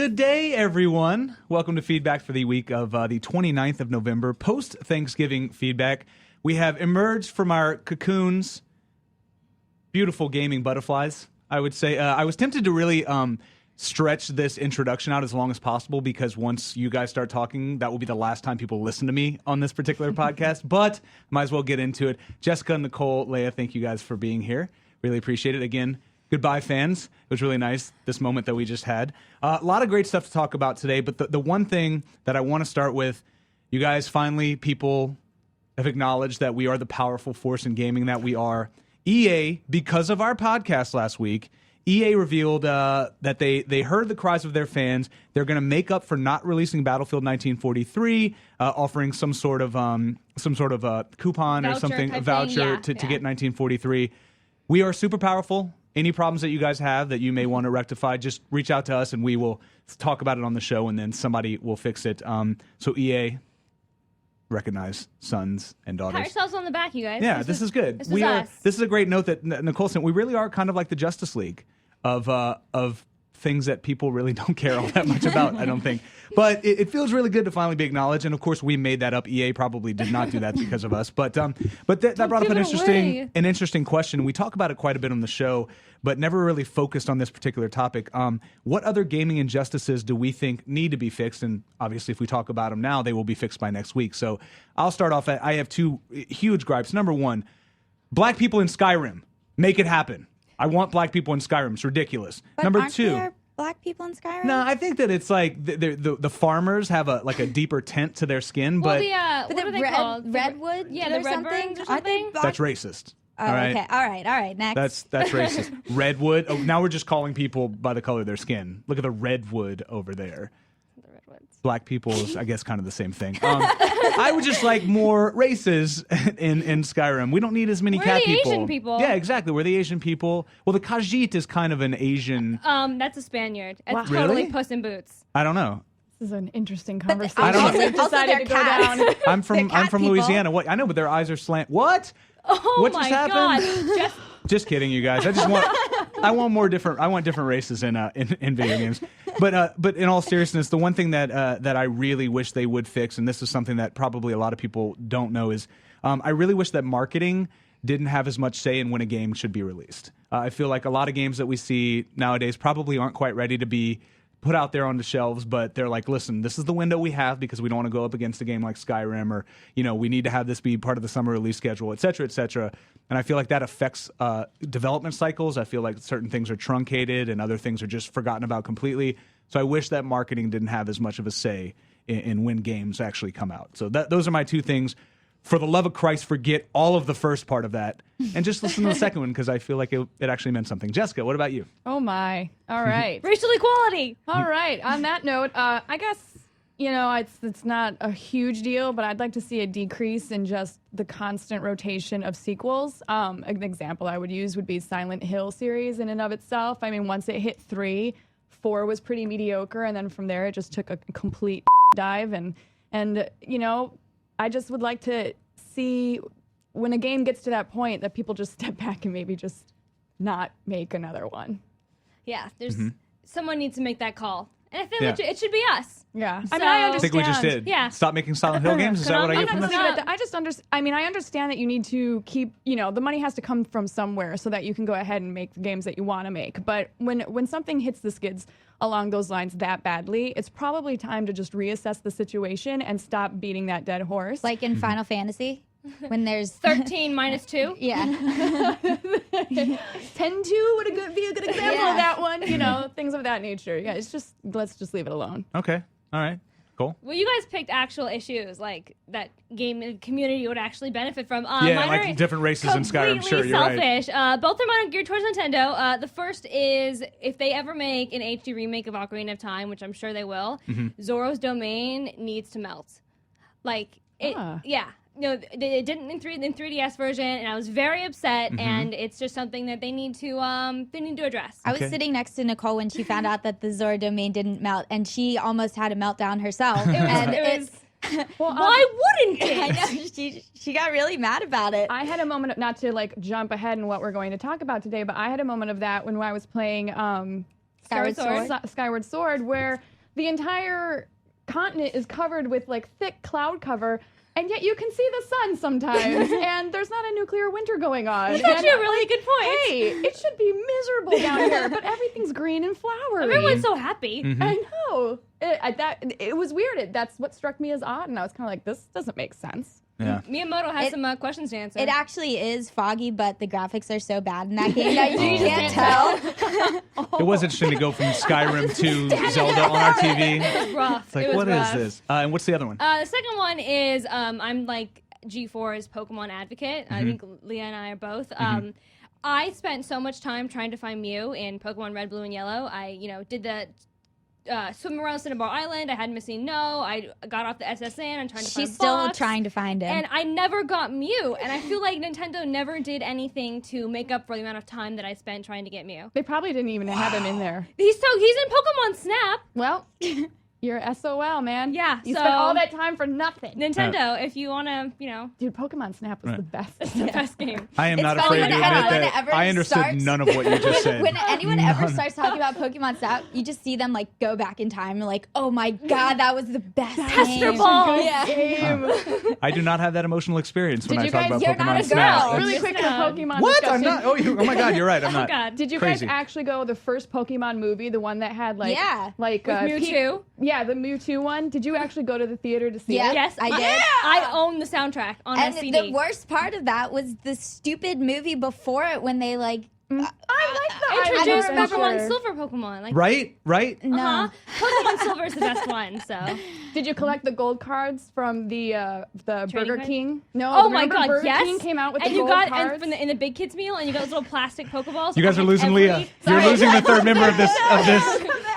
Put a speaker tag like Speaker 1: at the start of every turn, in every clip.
Speaker 1: Good day, everyone. Welcome to Feedback for the week of the 29th of November, post-Thanksgiving feedback. We have emerged from our cocoons, beautiful gaming butterflies, I would say. I was tempted to really stretch this introduction out as long as possible because once you guys start talking, that will be the last time people listen to me on this particular podcast, but might as well get into it. Jessica, Nicole, Leia, thank you guys for being here. Really appreciate it. Again, goodbye, fans. It was really nice, this moment that we just had. A lot of great stuff to talk about today, but the one thing that I want to start with, you guys, finally, people have acknowledged that we are the powerful force in gaming that we are. EA, because of our podcast last week, EA revealed that they heard the cries of their fans. They're going to make up for not releasing Battlefield 1943, offering some sort of coupon or something, a voucher to get 1943. We are super powerful. Any problems that you guys have that you may want to rectify, just reach out to us and we will talk about it on the show, and then somebody will fix it. So EA, recognize sons and daughters.
Speaker 2: Pat yourselves on the back, you guys.
Speaker 1: Yeah, this is good. This is a great note that Nicole sent. We really are kind of like the Justice League of things that people really don't care all that much about, I don't think. But it feels really good to finally be acknowledged. And of course, we made that up. EA probably did not do that because of us. But that brought up an interesting question. We talk about it quite a bit on the show, but never really focused on this particular topic. What other gaming injustices do we think need to be fixed? And obviously, if we talk about them now, they will be fixed by next week. So I'll start off. I have two huge gripes. Number one, black people in Skyrim. Make it happen. I want black people in Skyrim. It's ridiculous.
Speaker 3: But
Speaker 1: Number two.
Speaker 3: There black people in Skyrim?
Speaker 1: No, I think that it's like the farmers have a deeper tint to their skin, but
Speaker 2: what are they called?
Speaker 3: Redwood?
Speaker 2: Yeah, the Redburns or something?
Speaker 1: That's racist.
Speaker 3: Oh, okay. All right. Next.
Speaker 1: That's racist. Redwood. Oh, now we're just calling people by the color of their skin. Look at the redwood over there.
Speaker 2: The Redwoods.
Speaker 1: Black people is, I guess, kind of the same thing. I would just like more races in Skyrim. We don't need as many cat people.
Speaker 2: We're the Asian people.
Speaker 1: Yeah, exactly. We're the Asian people. Well, the Khajiit is kind of an Asian.
Speaker 2: That's a Spaniard. It's
Speaker 3: Wow.
Speaker 2: totally
Speaker 1: Really?
Speaker 2: Puss in Boots.
Speaker 1: I don't know.
Speaker 4: This is an interesting conversation.
Speaker 1: I don't know.
Speaker 4: We've decided to go down.
Speaker 1: I'm from Louisiana. What? I know, but their eyes are slant. What?
Speaker 2: Oh
Speaker 1: What
Speaker 2: my
Speaker 1: just happened?
Speaker 2: God.
Speaker 1: Just kidding, you guys. I want different races in video games. But in all seriousness, the one thing that I really wish they would fix, and this is something that probably a lot of people don't know, is I really wish that marketing didn't have as much say in when a game should be released. I feel like a lot of games that we see nowadays probably aren't quite ready to be put out there on the shelves, but they're like, listen, this is the window we have because we don't want to go up against a game like Skyrim, or, we need to have this be part of the summer release schedule, et cetera, et cetera. And I feel like that affects development cycles. I feel like certain things are truncated and other things are just forgotten about completely. So I wish that marketing didn't have as much of a say in when games actually come out. So those are my two things. For the love of Christ, forget all of the first part of that and just listen to the second one because I feel like it actually meant something. Jessica, what about you?
Speaker 4: Oh, my. All right.
Speaker 2: Racial equality.
Speaker 4: All right. On that note, I guess, it's not a huge deal, but I'd like to see a decrease in just the constant rotation of sequels. An example I would use would be Silent Hill series in and of itself. I mean, once it hit 3, 4 was pretty mediocre, and then from there it just took a complete dive. And I just would like to see when a game gets to that point that people just step back and maybe just not make another one.
Speaker 2: Yeah, someone needs to make that call. And I think it should be us.
Speaker 4: Yeah.
Speaker 2: So,
Speaker 4: I understand.
Speaker 1: I think we just did.
Speaker 2: Yeah.
Speaker 1: Stop making Silent Hill games? Is that what I get from this?
Speaker 4: I understand that you need to keep, the money has to come from somewhere so that you can go ahead and make the games that you want to make. But when something hits the skids along those lines that badly, it's probably time to just reassess the situation and stop beating that dead horse.
Speaker 3: Like in Final Fantasy, when there's
Speaker 2: 13 minus 2.
Speaker 3: Yeah.
Speaker 4: 10-2 would be a good example of that one. Things of that nature. Yeah, let's just leave it alone.
Speaker 1: Okay. All right. Cool.
Speaker 2: Well, you guys picked actual issues like that game community would actually benefit from.
Speaker 1: Like different races in Skyrim. Sure, you're
Speaker 2: selfish.
Speaker 1: right.
Speaker 2: Both of them are geared towards Nintendo. The first is if they ever make an HD remake of Ocarina of Time, which I'm sure they will, Zoro's domain needs to melt. Yeah. No, it didn't in 3DS version, and I was very upset. And it's just something that they need to address.
Speaker 3: I was sitting next to Nicole when she found out that the Zora domain didn't melt, and she almost had a meltdown herself.
Speaker 2: It was why wouldn't it?
Speaker 3: I know she got really mad about it.
Speaker 4: I had a moment of, not to jump ahead in what we're going to talk about today, but I had a moment of that when I was playing
Speaker 2: Skyward Sword,
Speaker 4: where the entire continent is covered with like thick cloud cover. And yet you can see the sun sometimes, and there's not a nuclear winter going on.
Speaker 2: That's actually a really good point.
Speaker 4: Hey, it should be miserable down here, but everything's green and flowery.
Speaker 2: Everyone's so happy.
Speaker 4: I know. It was weird. That's what struck me as odd, and I was kind of like, this doesn't make sense.
Speaker 1: Yeah.
Speaker 2: Miyamoto has some questions to answer.
Speaker 3: It actually is foggy, but the graphics are so bad in that game that you can't tell.
Speaker 1: It was interesting to go from Skyrim to Zelda on our TV.
Speaker 2: It was rough.
Speaker 1: It's like, what is this? And what's the other one?
Speaker 2: The second one is I'm like G4's Pokemon advocate. I think Leah and I are both. I spent so much time trying to find Mew in Pokemon Red, Blue, and Yellow. I did the swim around Cinnabar Island. I had Missing No. I got off the SSN and trying to find
Speaker 3: She's still
Speaker 2: Fox,
Speaker 3: trying to find him.
Speaker 2: and I never got Mew. And I feel like Nintendo never did anything to make up for the amount of time that I spent trying to get Mew.
Speaker 4: They probably didn't even have him in there.
Speaker 2: He's in Pokemon Snap.
Speaker 4: Well, you're SOL, man.
Speaker 2: Yeah,
Speaker 4: You
Speaker 2: so-
Speaker 4: spent all that time for nothing.
Speaker 2: Nintendo, if you want to,
Speaker 4: Dude, Pokemon Snap was the best.
Speaker 2: it's the best game.
Speaker 1: I am
Speaker 3: It's
Speaker 1: not
Speaker 3: funny
Speaker 1: afraid to
Speaker 3: when
Speaker 1: admit
Speaker 3: anyone
Speaker 1: that
Speaker 3: ever
Speaker 1: I understood
Speaker 3: starts-
Speaker 1: none of what you just said.
Speaker 3: When anyone ever starts talking about Pokemon Snap, you just see them like go back in time and like, oh my god, that was the best
Speaker 2: Tester
Speaker 3: game.
Speaker 2: balls.
Speaker 3: Yeah.
Speaker 4: Game.
Speaker 1: I do not have that emotional experience when
Speaker 3: Did
Speaker 1: I
Speaker 3: you
Speaker 1: talk
Speaker 3: guys-
Speaker 1: about
Speaker 3: you're
Speaker 1: Pokemon
Speaker 3: not a
Speaker 1: Snap.
Speaker 3: girl.
Speaker 1: It's-
Speaker 4: Really quick, the Pokemon
Speaker 1: What?
Speaker 4: discussion.
Speaker 1: I'm not. Oh my God, you're right. I'm not.
Speaker 2: God.
Speaker 4: Did you
Speaker 1: Crazy.
Speaker 4: guys actually go the first Pokemon movie, the one that had like
Speaker 3: Yeah.
Speaker 4: like
Speaker 2: With Mewtwo?
Speaker 4: Yeah, the Mewtwo one. Did you actually go to the theater to see
Speaker 3: Yeah.
Speaker 4: it?
Speaker 2: Yes,
Speaker 3: I did.
Speaker 2: I own the soundtrack on
Speaker 3: And
Speaker 2: a CD.
Speaker 3: the worst part of that was the stupid movie before it when they like
Speaker 4: I like the
Speaker 2: Introduced
Speaker 4: Island
Speaker 2: Pokemon
Speaker 4: Adventure.
Speaker 2: Silver Pokemon. Like,
Speaker 1: Right?
Speaker 3: no.
Speaker 2: Pokemon Silver is the best one. So.
Speaker 4: Did you collect the gold cards from the Burger
Speaker 2: cards?
Speaker 4: King? No.
Speaker 2: Oh my
Speaker 4: remember
Speaker 2: God!
Speaker 4: Burger
Speaker 2: Yes.
Speaker 4: King came out with
Speaker 2: and
Speaker 4: the
Speaker 2: you
Speaker 4: gold
Speaker 2: got
Speaker 4: cards.
Speaker 2: in the big kids meal, and you got those little plastic Pokeballs.
Speaker 1: You guys
Speaker 2: I
Speaker 1: are
Speaker 2: had
Speaker 1: losing
Speaker 2: every-
Speaker 1: Leah. You're losing the third member of this.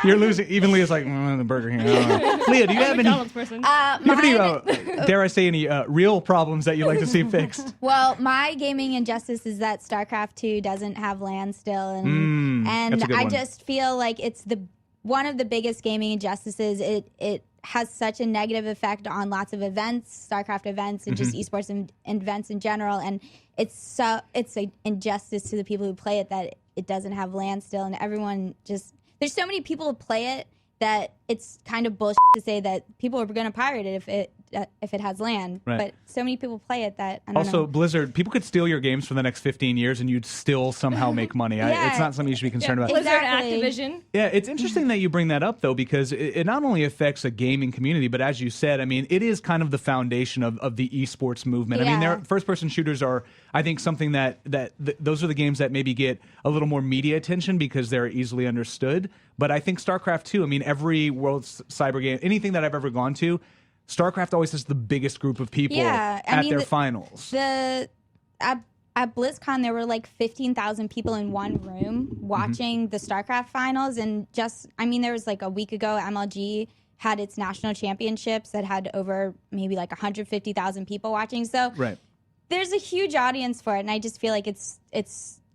Speaker 1: You're losing. Even Leah's like the Burger King. I don't know. Leah, do you have any?
Speaker 2: McDonald's person.
Speaker 1: Do you have any,
Speaker 3: Mine-
Speaker 1: dare I say, any real problems that you'd like to see fixed?
Speaker 3: Well, my gaming injustice is that StarCraft 2 doesn't have land still, and
Speaker 1: that's a good
Speaker 3: I
Speaker 1: one.
Speaker 3: just feel like it's one of the biggest gaming injustices. It has such a negative effect on lots of events, StarCraft events, and just esports and events in general. And it's an injustice to the people who play it that it doesn't have land still, and everyone just there's so many people who play it that it's kind of bullshit to say that people are going to pirate it if it has land.
Speaker 1: Right.
Speaker 3: But so many people play it that I don't
Speaker 1: Also,
Speaker 3: know.
Speaker 1: Blizzard, people could steal your games for the next 15 years and you'd still somehow make money.
Speaker 3: Yeah.
Speaker 1: It's not something you should be concerned about.
Speaker 2: Blizzard,
Speaker 3: Exactly.
Speaker 2: Activision.
Speaker 1: Yeah, it's interesting that you bring that up, though, because it not only affects a gaming community, but as you said, I mean, it is kind of the foundation of the esports movement. I mean,
Speaker 3: Yeah.
Speaker 1: first-person shooters are, I think, something that those are the games that maybe get a little more media attention because they're easily understood. But I think StarCraft 2, I mean, every World Cyber game, anything that I've ever gone to, StarCraft always has the biggest group of people
Speaker 3: Yeah, I
Speaker 1: at
Speaker 3: mean,
Speaker 1: their
Speaker 3: the-
Speaker 1: finals.
Speaker 3: At BlizzCon, there were like 15,000 people in one room watching the StarCraft finals. And there was like a week ago, MLG had its national championships that had over maybe like 150,000 people watching. So
Speaker 1: Right.
Speaker 3: there's a huge audience for it. And I just feel like it's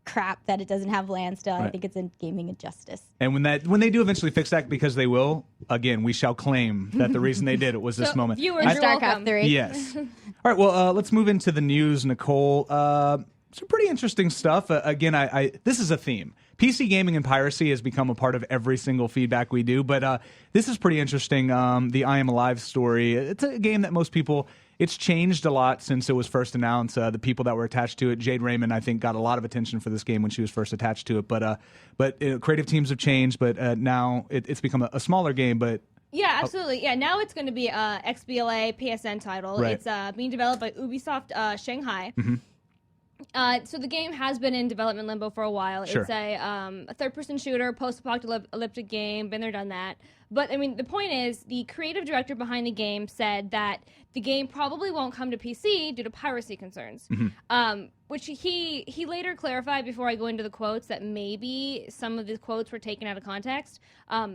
Speaker 3: crap that it doesn't have land still. I
Speaker 1: Right.
Speaker 3: think it's a gaming injustice.
Speaker 1: And when they do eventually fix that, because they will, again, we shall claim that the reason they did it was this
Speaker 2: So,
Speaker 1: moment.
Speaker 2: viewers,
Speaker 3: And
Speaker 2: you're
Speaker 3: StarCraft
Speaker 2: welcome.
Speaker 3: 3.
Speaker 1: Yes. All right. Well, let's move into the news, Nicole. Some pretty interesting stuff. Again, I this is a theme. PC gaming and piracy has become a part of every single feedback we do, but this is pretty interesting. The I Am Alive story. It's a game that most people. It's changed a lot since it was first announced. The people that were attached to it, Jade Raymond, I think, got a lot of attention for this game when she was first attached to it. But creative teams have changed. But now it's become a smaller game. But
Speaker 2: Yeah, absolutely. Yeah, now it's going to be a XBLA PSN title.
Speaker 1: Right.
Speaker 2: It's being developed by Ubisoft Shanghai. So the game has been in development limbo for a while.
Speaker 1: Sure.
Speaker 2: It's a third-person shooter, post-apocalyptic game. Been there, done that. But I mean, the point is, the creative director behind the game said that the game probably won't come to PC due to piracy concerns. Which he later clarified before I go into the quotes that maybe some of the quotes were taken out of context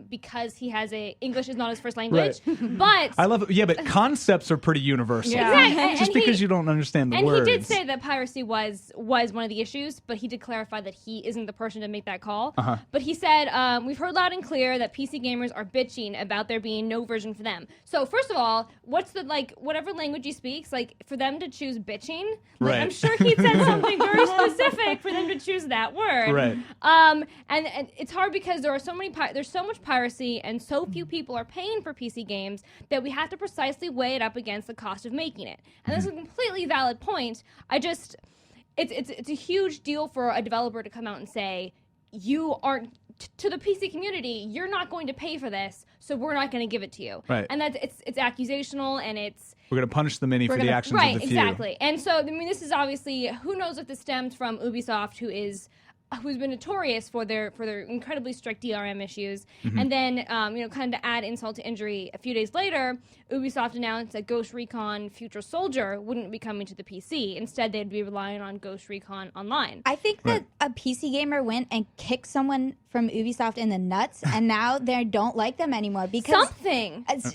Speaker 2: because he has English is not his first language. But
Speaker 1: I love it. Yeah, but concepts are pretty universal.
Speaker 4: Yeah.
Speaker 2: Exactly.
Speaker 1: Just because you don't understand the
Speaker 2: and
Speaker 1: words.
Speaker 2: he did say that piracy was one of the issues, but he did clarify that he isn't the person to make that call. But he said, we've heard loud and clear that PC gamers are big bitching about there being no version for them. So first of all, what's the whatever language he speaks, for them to choose bitching?
Speaker 1: Right.
Speaker 2: I'm sure he said something very specific for them to choose that word.
Speaker 1: Right.
Speaker 2: And it's hard because there's so much piracy and so few people are paying for PC games that we have to precisely weigh it up against the cost of making it. And that's a completely valid point. It's a huge deal for a developer to come out and say, you aren't to the PC community, you're not going to pay for this, so we're not going to give it to you.
Speaker 1: Right.
Speaker 2: And it's accusational, and we're
Speaker 1: going to punish the many for the actions of the few.
Speaker 2: Right, exactly. And so, I mean, this is obviously, who knows if this stems from Ubisoft, who's been notorious for their incredibly strict DRM issues. And then, kind of to add insult to injury, a few days later, Ubisoft announced that Ghost Recon Future Soldier wouldn't be coming to the PC. Instead, they'd be relying on Ghost Recon Online.
Speaker 3: I think that a PC gamer went and kicked someone from Ubisoft in the nuts, and now they don't like them anymore because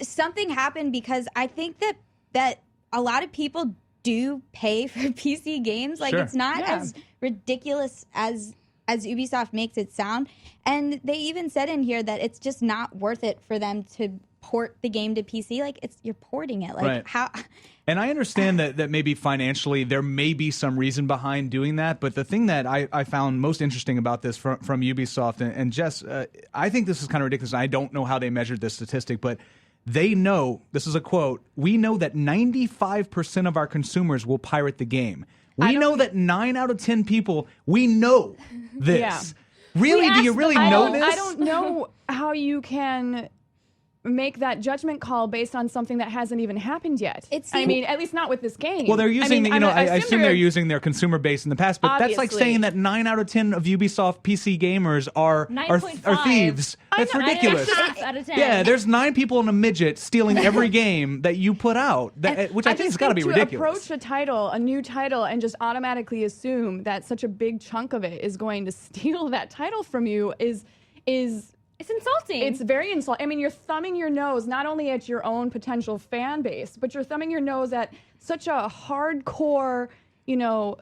Speaker 3: something happened. Because I think that a lot of people do pay for PC games. It's not as ridiculous as Ubisoft makes it sound. And they even said in here that it's just not worth it for them to port the game to PC. You're porting it. How?
Speaker 1: And I understand that maybe financially there may be some reason behind doing that, but the thing that I found most interesting about this from Ubisoft, and Jess, I think this is kind of ridiculous. I don't know how they measured this statistic, but they know, this is a quote, we know that 95% of our consumers will pirate the game. We know that 9 out of 10 people, we know this.
Speaker 4: Yeah.
Speaker 1: Really? Do you really know this?
Speaker 4: I don't know how you can make that judgment call based on something that hasn't even happened yet. At least not with this game.
Speaker 1: Well, they're using, I assume they're using their consumer base in the past, but
Speaker 4: Obviously.
Speaker 1: that's like saying that 9 out of 10 of Ubisoft PC gamers are thieves. That's ridiculous.
Speaker 2: Out of 10.
Speaker 1: Yeah, there's 9 people in a midget stealing every game that you put out, which I think has got to be ridiculous.
Speaker 4: To approach a new title, and just automatically assume that such a big chunk of it is going to steal that title from you is
Speaker 2: it's insulting.
Speaker 4: It's very insulting. I mean, you're thumbing your nose not only at your own potential fan base, but you're thumbing your nose at such a hardcore, group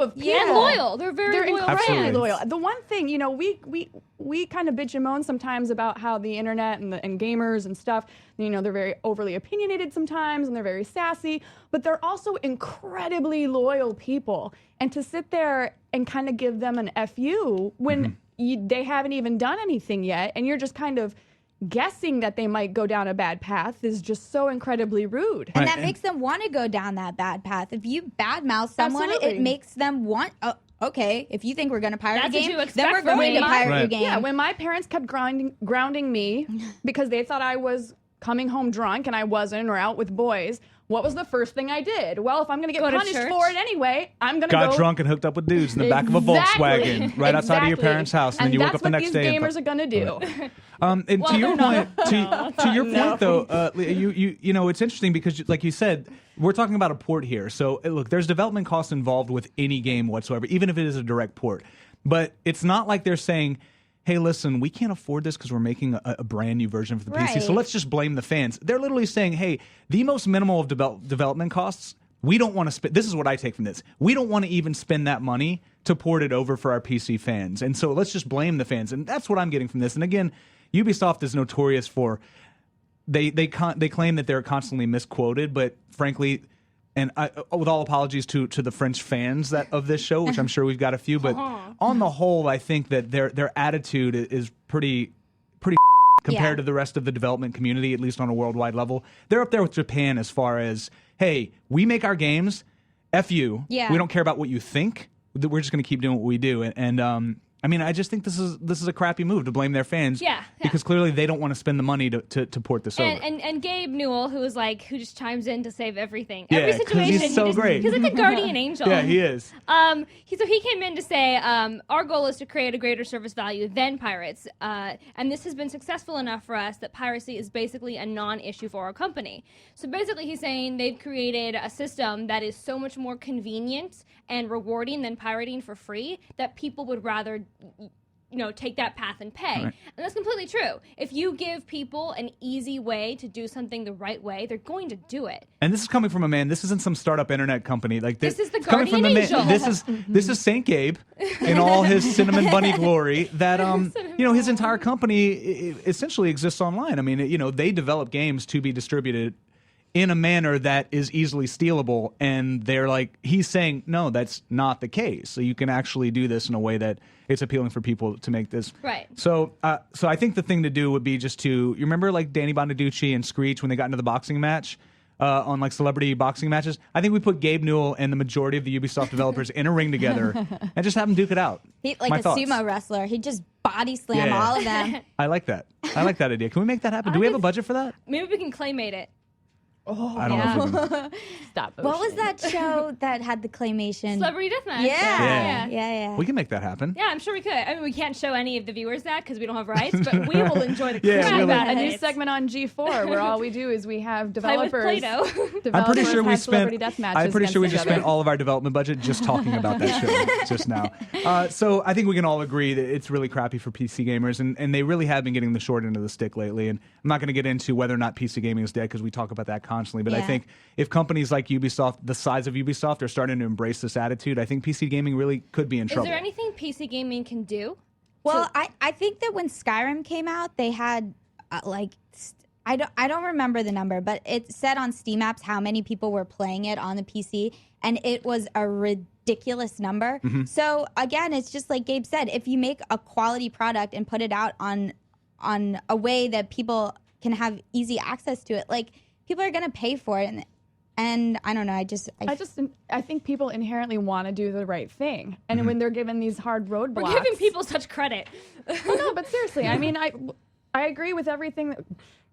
Speaker 4: of people.
Speaker 2: And loyal. They're loyal.
Speaker 4: Incredibly loyal. The one thing, we kind of bitch and moan sometimes about how the internet and gamers and stuff, they're very overly opinionated sometimes, and they're very sassy, but they're also incredibly loyal people. And to sit there and kind of give them an FU when they haven't even done anything yet, and you're just kind of guessing that they might go down a bad path is just so incredibly rude.
Speaker 3: And that makes them want to go down that bad path. If you badmouth someone,
Speaker 4: Absolutely.
Speaker 3: it makes them want, okay, if you think we're going to pirate
Speaker 2: That's
Speaker 3: a
Speaker 2: what
Speaker 3: game,
Speaker 2: you expect
Speaker 3: then we're
Speaker 2: from
Speaker 3: going
Speaker 2: me.
Speaker 3: to pirate
Speaker 1: Right.
Speaker 3: your game.
Speaker 4: Yeah, when my parents kept grounding me because they thought I was coming home drunk and I wasn't, or out with boys, what was the first thing I did? Well, if I'm going to get punished for it anyway, I'm going to go...
Speaker 1: Got drunk and hooked up with dudes in the back of a Volkswagen right outside of your parents' house, and then you woke up the next day.
Speaker 4: And that's what these gamers are going to do.
Speaker 1: And to your point, to your point though, it's interesting because, like you said, we're talking about a port here. So look, there's development costs involved with any game whatsoever, even if it is a direct port. But it's not like they're saying, hey, listen, we can't afford this because we're making a brand new version for the PC, so let's just blame the fans. They're literally saying, hey, the most minimal of development costs, we don't want to spend. This is what I take from this. We don't want to even spend that money to port it over for our PC fans. And so let's just blame the fans. And that's what I'm getting from this. And again, Ubisoft is notorious for, they claim that they're constantly misquoted, but frankly, and with all apologies to the French fans of this show, which I'm sure we've got a few, but on the whole, I think that their attitude is pretty compared to the rest of the development community, at least on a worldwide level. They're up there with Japan as far as, hey, we make our games, F you.
Speaker 3: Yeah.
Speaker 1: We don't care about what you think. We're just going to keep doing what we do. And I mean, I just think this is a crappy move to blame their fans.
Speaker 2: Yeah.
Speaker 1: Because clearly they don't want to spend the money to port this over.
Speaker 2: And Gabe Newell, who just chimes in to save everything.
Speaker 1: Yeah,
Speaker 2: Every
Speaker 1: 'cause
Speaker 2: situation.
Speaker 1: he's so great.
Speaker 2: He's like a guardian angel.
Speaker 1: Yeah, he is.
Speaker 2: So he came in to say, our goal is to create a greater service value than pirates. And this has been successful enough for us that piracy is basically a non-issue for our company. So basically he's saying they've created a system that is so much more convenient and rewarding than pirating for free that people would rather take that path and pay.
Speaker 1: Right.
Speaker 2: And that's completely true. If you give people an easy way to do something the right way, they're going to do it.
Speaker 1: And this is coming from a man. This isn't some startup internet company. Like
Speaker 2: This is the
Speaker 1: it's coming
Speaker 2: guardian
Speaker 1: from the man.
Speaker 2: angel.
Speaker 1: This is Saint Gabe in all his cinnamon bunny glory. That his entire company essentially exists online. I mean, they develop games to be distributed in a manner that is easily stealable, and they're like, he's saying, no, that's not the case. So you can actually do this in a way that it's appealing for people to make this.
Speaker 2: Right.
Speaker 1: So I think the thing to do would be just you remember like Danny Bonaducci and Screech when they got into the boxing match on like celebrity boxing matches? I think we put Gabe Newell and the majority of the Ubisoft developers in a ring together and just have them duke it out.
Speaker 3: Like sumo wrestler. He'd just body slam all of them.
Speaker 1: I like that. I like that idea. Can we make that happen? Do we have a budget for that?
Speaker 2: Maybe we can claymate it.
Speaker 3: Oh,
Speaker 1: I don't know if we can.
Speaker 4: Stop.
Speaker 3: What was that show that had the claymation?
Speaker 2: Celebrity Deathmatch.
Speaker 3: Yeah.
Speaker 1: We can make that happen.
Speaker 2: Yeah, I'm sure we could. I mean, we can't show any of the viewers that because we don't have rights, but we will enjoy the
Speaker 1: Yeah,
Speaker 2: crap
Speaker 1: we'll-
Speaker 2: out
Speaker 4: A
Speaker 2: of
Speaker 4: new
Speaker 2: it.
Speaker 4: segment on G4 where all we do is we have developers.
Speaker 2: Play-Doh.
Speaker 1: I'm pretty sure we
Speaker 4: have
Speaker 1: spent.
Speaker 4: celebrity death matches
Speaker 1: I'm pretty sure we
Speaker 4: against
Speaker 1: just
Speaker 4: each other.
Speaker 1: spent all of our development budget just talking about that show just now. So I think we can all agree that it's really crappy for PC gamers, and they really have been getting the short end of the stick lately. And I'm not going to get into whether or not PC gaming is dead because we talk about that constantly. But I think if companies like Ubisoft, the size of Ubisoft, are starting to embrace this attitude, I think PC gaming really could be in trouble.
Speaker 2: Is there anything PC gaming can do?
Speaker 3: Well, I think that when Skyrim came out, they had I don't remember the number, but it said on Steam apps how many people were playing it on the PC, and it was a ridiculous number.
Speaker 1: Mm-hmm.
Speaker 3: So again, it's just like Gabe said, if you make a quality product and put it out on a way that people can have easy access to it, like people are going to pay for it. And I don't know. I think
Speaker 4: people inherently want to do the right thing, and when they're given these hard roadblocks,
Speaker 2: We're giving people such credit.
Speaker 4: Well, no, but seriously, I mean, I agree with everything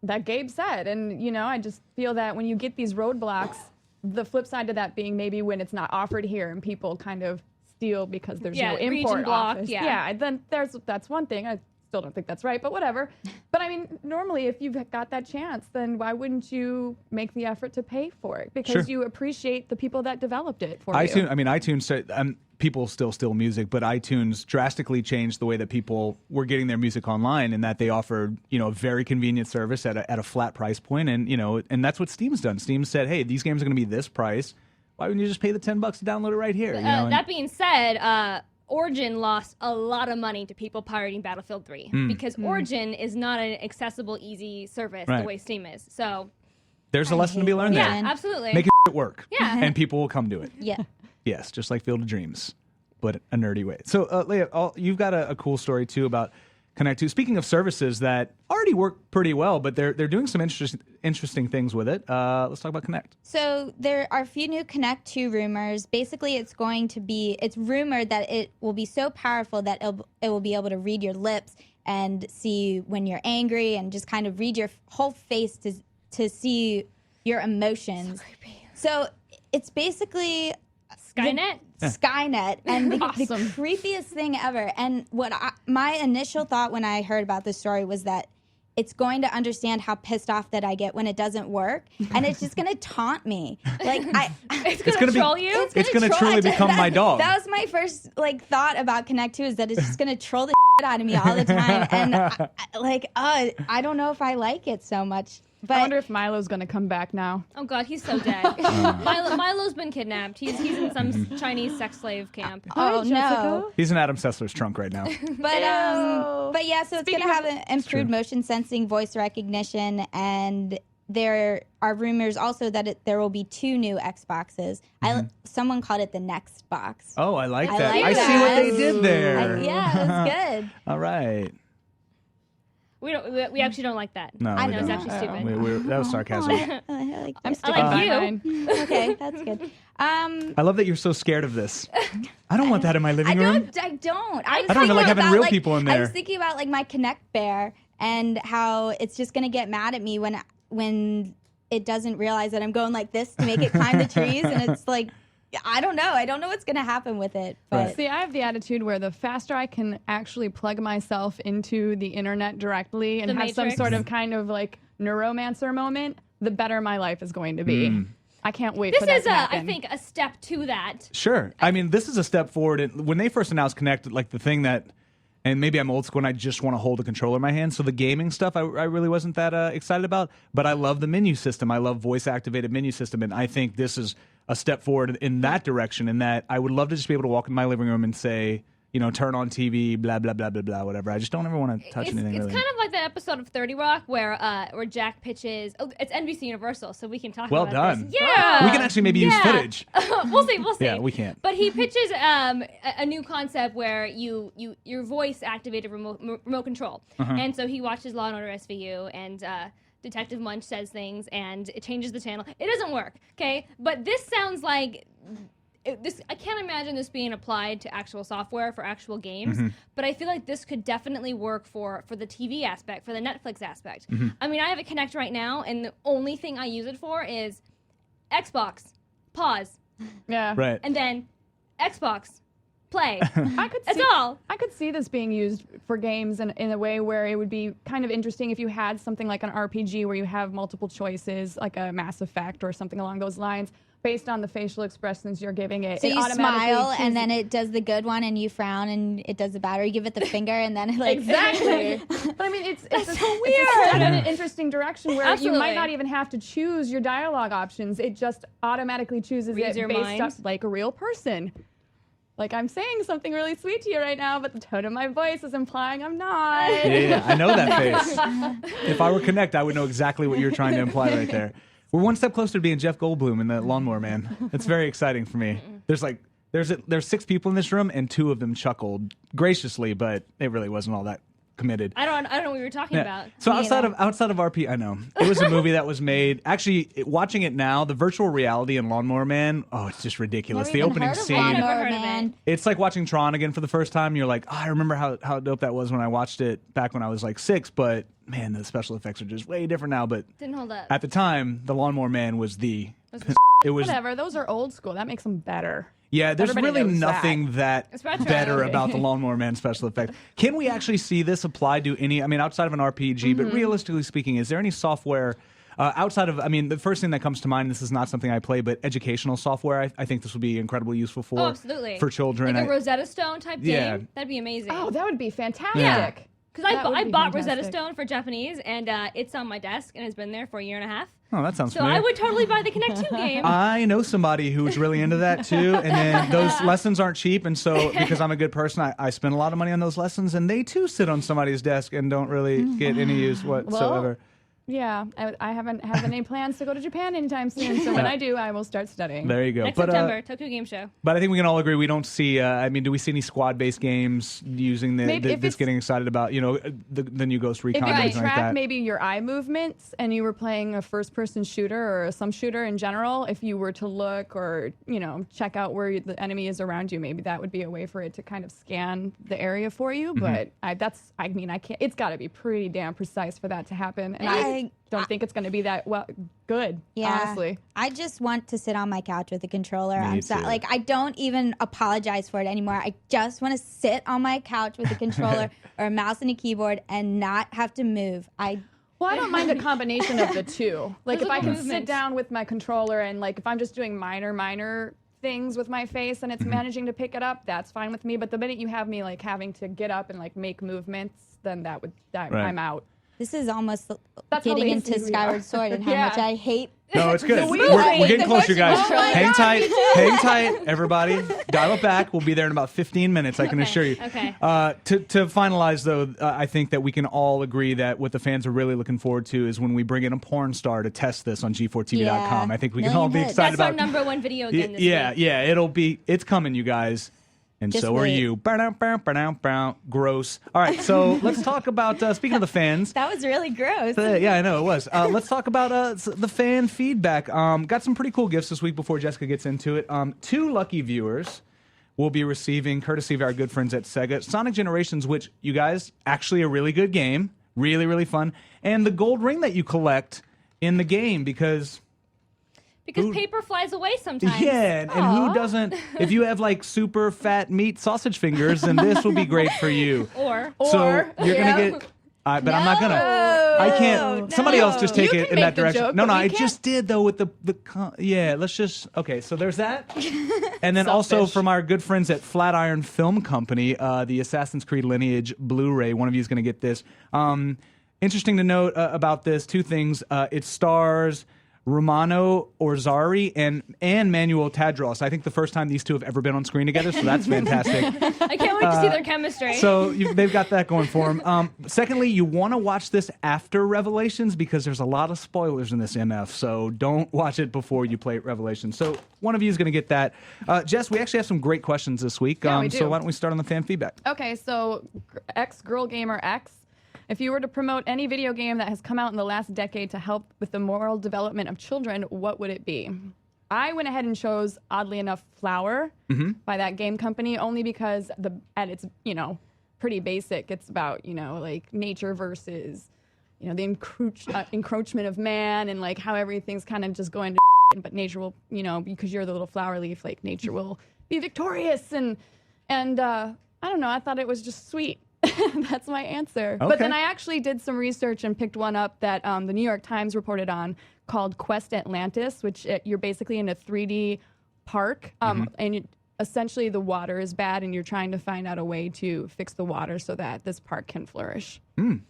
Speaker 4: that Gabe said, and I just feel that when you get these roadblocks, the flip side to that being maybe when it's not offered here and people kind of steal because there's no
Speaker 2: region
Speaker 4: import
Speaker 2: block,
Speaker 4: office.
Speaker 2: yeah.
Speaker 4: Then that's one thing. I still don't think that's right, but whatever. But I mean, normally if you've got that chance, then why wouldn't you make the effort to pay for it? Because you appreciate the people that developed it for you.
Speaker 1: I mean, iTunes said, people still steal music, but iTunes drastically changed the way that people were getting their music online, in that they offered, a very convenient service at a flat price point, and that's what Steam's done. Steam said, hey, these games are going to be this price. Why wouldn't you just pay the $10 to download it right here?
Speaker 2: That being said, Origin lost a lot of money to people pirating Battlefield 3 because Origin is not an accessible, easy service the way Steam is. So
Speaker 1: there's a lesson to be learned there.
Speaker 2: yeah, absolutely.
Speaker 1: Make it work.
Speaker 2: Yeah.
Speaker 1: And people will come to it.
Speaker 3: Yeah.
Speaker 1: Yes, just like Field of Dreams, but a nerdy way. So, Leah, you've got a cool story, too, about Connect 2. Speaking of services that already work pretty well, but they're doing some interesting things with it. Let's talk about Connect.
Speaker 3: So there are a few new Connect 2 rumors. Basically, it's rumored that it will be so powerful that it will be able to read your lips and see when you're angry and just kind of read your whole face to see your emotions. So it's basically
Speaker 2: Skynet?
Speaker 3: Skynet, and the
Speaker 4: Awesome.
Speaker 3: creepiest thing ever. And my initial thought when I heard about this story was that it's going to understand how pissed off that I get when it doesn't work, and it's just going to taunt me. Like
Speaker 2: It's going to troll you?
Speaker 1: It's going to truly become my dog.
Speaker 3: That was my first thought about Connect 2, is that it's just going to troll the shit out of me all the time, and I don't know if I like it so much. But
Speaker 4: I wonder if Milo's going to come back now.
Speaker 2: Oh, God, he's so dead. Milo's been kidnapped. He's in some Chinese sex slave camp.
Speaker 3: oh no.
Speaker 1: He's in Adam Sessler's trunk right now.
Speaker 3: But yeah, so it's going to have an improved motion sensing, voice recognition, and there are rumors also that there will be 2 new Xboxes. Someone called it the Next Box.
Speaker 1: Oh, I like that.
Speaker 3: like
Speaker 1: I see
Speaker 3: that.
Speaker 1: what they did there.
Speaker 3: Yeah, it was good.
Speaker 1: All right.
Speaker 2: We actually don't like that.
Speaker 1: No,
Speaker 3: I
Speaker 1: we
Speaker 3: know,
Speaker 1: don't.
Speaker 2: It's actually stupid.
Speaker 1: that was sarcasm.
Speaker 3: I like
Speaker 4: I'm
Speaker 3: that.
Speaker 4: sticking
Speaker 2: like
Speaker 4: by
Speaker 2: you.
Speaker 4: mine.
Speaker 3: Okay, that's good.
Speaker 1: I love that you're so scared of this. I don't want that in my
Speaker 3: I
Speaker 1: living room.
Speaker 3: don't. I don't.
Speaker 2: I
Speaker 3: was
Speaker 2: don't
Speaker 3: thinking
Speaker 1: like having
Speaker 3: about,
Speaker 1: real people in
Speaker 3: I
Speaker 1: there.
Speaker 3: was thinking about my Connect Bear and how it's just gonna get mad at me when it doesn't realize that I'm going like this to make it climb the trees, and it's like, I don't know. I don't know what's gonna happen with it. But
Speaker 1: Right.
Speaker 4: See, I have the attitude where the faster I can actually plug myself into the internet directly and
Speaker 2: The
Speaker 4: have some
Speaker 2: Matrix.
Speaker 4: sort of kind of neuromancer moment, the better my life is going to be. I can't wait for that
Speaker 2: This is,
Speaker 4: to happen.
Speaker 2: I think, a step to that.
Speaker 1: Sure. I mean, this is a step forward. And when they first announced Connect, the thing that, and maybe I'm old school and I just want to hold a controller in my hand. So the gaming stuff, I really wasn't that excited about. But I love the menu system. I love voice-activated menu system. And I think this is a step forward in that direction, in that I would love to just be able to walk in my living room and say, turn on TV, blah, blah, blah, blah, blah, whatever. I just don't ever want to touch anything
Speaker 2: It's
Speaker 1: really.
Speaker 2: kind of like that episode of 30 Rock where Jack pitches. Oh, it's NBC Universal, so we can talk
Speaker 1: Well
Speaker 2: about
Speaker 1: done.
Speaker 2: this. Yeah.
Speaker 1: We can actually maybe use footage.
Speaker 2: We'll see.
Speaker 1: Yeah, we can't.
Speaker 2: But he pitches a new concept where your voice activated remote control. And so he watches Law & Order SVU, and Detective Munch says things, and it changes the channel. It doesn't work, okay? But this sounds like... I can't imagine this being applied to actual software for actual games, but I feel like this could definitely work for the TV aspect, for the Netflix aspect. I mean, I have a Kinect right now, and the only thing I use it for is Xbox, pause,
Speaker 1: Right.
Speaker 2: and then Xbox, play.
Speaker 4: That's
Speaker 2: all.
Speaker 4: I could see this being used for games in a way where it would be kind of interesting if you had something like an RPG where you have multiple choices, like a Mass Effect or something along those lines, based on the facial expressions you're giving it.
Speaker 3: So
Speaker 4: it
Speaker 3: you smile,
Speaker 4: chooses.
Speaker 3: and then it does the good one, and you frown, and it does the bad, or you give it the finger, and then it like...
Speaker 4: Exactly. But I mean, it's
Speaker 2: so weird.
Speaker 4: It's a step in an interesting direction where
Speaker 2: Absolutely.
Speaker 4: you might not even have to choose your dialogue options. It just automatically chooses
Speaker 2: Reads
Speaker 4: it
Speaker 2: your
Speaker 4: based
Speaker 2: mind.
Speaker 4: up like a real person. Like, I'm saying something really sweet to you right now, but the tone of my voice is implying I'm not.
Speaker 1: Yeah, I know that face. If I were Kinect, I would know exactly what you're trying to imply right there. We're one step closer to being Jeff Goldblum in the Lawnmower Man. It's very exciting for me. There's 6 people in this room, and 2 of them chuckled graciously, but it really wasn't all that committed.
Speaker 2: I don't know what you were talking about.
Speaker 1: So outside of RP, I know it was a movie that was made. Actually, watching it now, the virtual reality in Lawnmower Man, it's just ridiculous.
Speaker 3: Never
Speaker 1: The
Speaker 3: even
Speaker 1: opening
Speaker 3: heard of
Speaker 1: scene.
Speaker 3: Lawnmower
Speaker 2: Never heard of
Speaker 3: Man.
Speaker 1: It's like watching Tron again for the first time. You're like, I remember how dope that was when I watched it back when I was like 6, but man, the special effects are just way different now. But
Speaker 2: Didn't hold up.
Speaker 1: at the time, the Lawnmower Man was it was
Speaker 4: Whatever, those are old school. That makes them better.
Speaker 1: yeah. There's
Speaker 4: Everybody
Speaker 1: really
Speaker 4: knows
Speaker 1: nothing that
Speaker 2: It's retro.
Speaker 1: better about the Lawnmower Man special effects. Can we actually see this applied to any? I mean, outside of an RPG, but realistically speaking, is there any software? Outside of, I mean, the first thing that comes to mind, this is not something I play, but educational software, I think this would be incredibly useful for.
Speaker 2: Oh, absolutely.
Speaker 1: For children.
Speaker 2: Like a Rosetta Stone type
Speaker 1: Yeah.
Speaker 2: game. That'd be amazing.
Speaker 4: Oh, that would be fantastic.
Speaker 1: Yeah.
Speaker 2: Because
Speaker 4: That would
Speaker 2: I
Speaker 4: be
Speaker 2: bought
Speaker 4: fantastic.
Speaker 2: Rosetta Stone for Japanese, and it's on my desk and has been there for a year and a half.
Speaker 1: Oh, that sounds
Speaker 2: So
Speaker 1: familiar.
Speaker 2: I would totally buy the Connect 2 game.
Speaker 1: I know somebody who's really into that too, and then those lessons aren't cheap, and so because I'm a good person, I spend a lot of money on those lessons, and they too sit on somebody's desk and don't really get any use whatsoever.
Speaker 4: Yeah, I haven't any plans to go to Japan anytime soon. So when I do, I will start studying.
Speaker 1: There you go.
Speaker 2: Next
Speaker 1: But
Speaker 2: September, Tokyo Game Show.
Speaker 1: but I think we can all agree we don't see. I mean, do we see any squad-based games using
Speaker 4: Maybe if
Speaker 1: this
Speaker 4: it's-
Speaker 1: getting excited about? The new Ghost Recon
Speaker 4: If you
Speaker 1: and
Speaker 4: could
Speaker 1: everything like
Speaker 4: track
Speaker 1: that.
Speaker 4: maybe your eye movements and you were playing a first-person shooter or some shooter in general, if you were to look or check out where the enemy is around you, maybe that would be a way for it to kind of scan the area for you. But I can't. It's got to be pretty damn precise for that to happen, and I don't think it's going to be that good.
Speaker 3: Yeah.
Speaker 4: Honestly.
Speaker 3: I just want to sit on my couch with a controller.
Speaker 1: Me too.
Speaker 3: Like, I don't even apologize for it anymore. I just want to sit on my couch with a controller or a mouse and a keyboard and not have to move.
Speaker 4: Well, I don't mind a combination of the two. Like, if I can
Speaker 2: movement.
Speaker 4: sit down with my controller and, like, if I'm just doing minor things with my face and it's managing to pick it up, that's fine with me. But the minute you have me, like, having to get up and, like, make movements, then
Speaker 1: Right.
Speaker 4: I'm out.
Speaker 3: This is almost
Speaker 4: That's how
Speaker 3: getting
Speaker 4: lazy
Speaker 3: into
Speaker 4: we
Speaker 3: Skyward
Speaker 4: are.
Speaker 3: Sword and how
Speaker 4: Yeah.
Speaker 3: much I hate.
Speaker 1: No, it's good.
Speaker 4: We
Speaker 1: We're
Speaker 4: hate
Speaker 1: getting
Speaker 3: the
Speaker 1: closer, guys.
Speaker 3: motion. Oh my
Speaker 1: Hang
Speaker 3: God,
Speaker 1: tight.
Speaker 3: me too.
Speaker 1: Hang tight, everybody. Dial it back. We'll be there in about 15 minutes, I can assure you.
Speaker 2: Okay.
Speaker 1: To finalize, though, I think that we can all agree that what the fans are really looking forward to is when we bring in a porn star to test this on G4TV.com.
Speaker 3: Yeah.
Speaker 1: I think we can
Speaker 3: Million
Speaker 1: all be
Speaker 3: hits.
Speaker 1: excited
Speaker 2: That's our
Speaker 1: about
Speaker 2: number one video game this
Speaker 1: Yeah,
Speaker 2: week.
Speaker 1: yeah. It's coming, you guys. And
Speaker 3: Just
Speaker 1: so are
Speaker 3: wait.
Speaker 1: you. Gross. All right, so let's talk about, speaking of the fans.
Speaker 3: That was really gross.
Speaker 1: Yeah, I know it was. Let's talk about the fan feedback. Got some pretty cool gifts this week before Jessica gets into it. 2 lucky viewers will be receiving, courtesy of our good friends at Sega, Sonic Generations, which, you guys, actually a really good game. Really, really fun. And the gold ring that you collect in the game because...
Speaker 2: Because paper flies away sometimes.
Speaker 1: Yeah, and who doesn't? If you have like super fat meat sausage fingers, then this will be great for you.
Speaker 2: Or
Speaker 1: So you're gonna get, but I'm not gonna. I can't. Somebody else just take
Speaker 4: You
Speaker 1: it
Speaker 4: can
Speaker 1: in that
Speaker 4: make the
Speaker 1: direction.
Speaker 4: joke,
Speaker 1: No,
Speaker 4: but
Speaker 1: no,
Speaker 4: we
Speaker 1: I
Speaker 4: can't.
Speaker 1: just did though with yeah. Let's just okay. So there's that, and then also
Speaker 4: Selfish.
Speaker 1: from our good friends at Flatiron Film Company, the Assassin's Creed Lineage Blu-ray. One of you is gonna get this. Interesting to note about this. 2 things. It stars Romano Orzari and Manuel Tadros. I think the first time these two have ever been on screen together, so that's fantastic.
Speaker 2: I can't wait to see their chemistry.
Speaker 1: So they've got that going for them. Secondly, you want to watch this after Revelations because there's a lot of spoilers in this MF, so don't watch it before you play Revelations. So one of you is going to get that. Jess, we actually have some great questions this week,
Speaker 4: Yeah, we do.
Speaker 1: so why don't we start on the fan feedback?
Speaker 4: Okay, so Girl Gamer X. If you were to promote any video game that has come out in the last decade to help with the moral development of children, what would it be? I went ahead and chose, oddly enough, Flower by that game company, only because at its, pretty basic. It's about, like nature versus, the encroachment of man and like how everything's kind of just going to but nature will, because you're the little flower leaf, like nature will be victorious. And I don't know, I thought it was just sweet. That's my answer.
Speaker 1: Okay.
Speaker 4: But then I actually did some research and picked one up that the New York Times reported on called Quest Atlantis, which you're basically in a 3D park, and essentially the water is bad, and you're trying to find out a way to fix the water so that this park can flourish.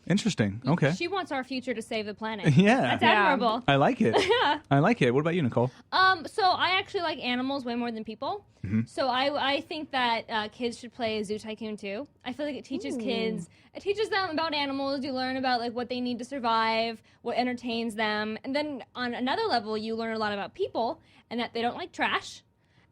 Speaker 1: Interesting. Okay.
Speaker 2: She wants our future to save the planet.
Speaker 1: Yeah.
Speaker 2: That's admirable.
Speaker 1: I like it.
Speaker 2: Yeah.
Speaker 1: I like it. What about you, Nicole?
Speaker 2: So I actually like animals way more than people. So I think that kids should play Zoo Tycoon 2. I feel like it teaches kids, it teaches them about animals. You learn about like what they need to survive, what entertains them. And then on another level, you learn a lot about people and that they don't like trash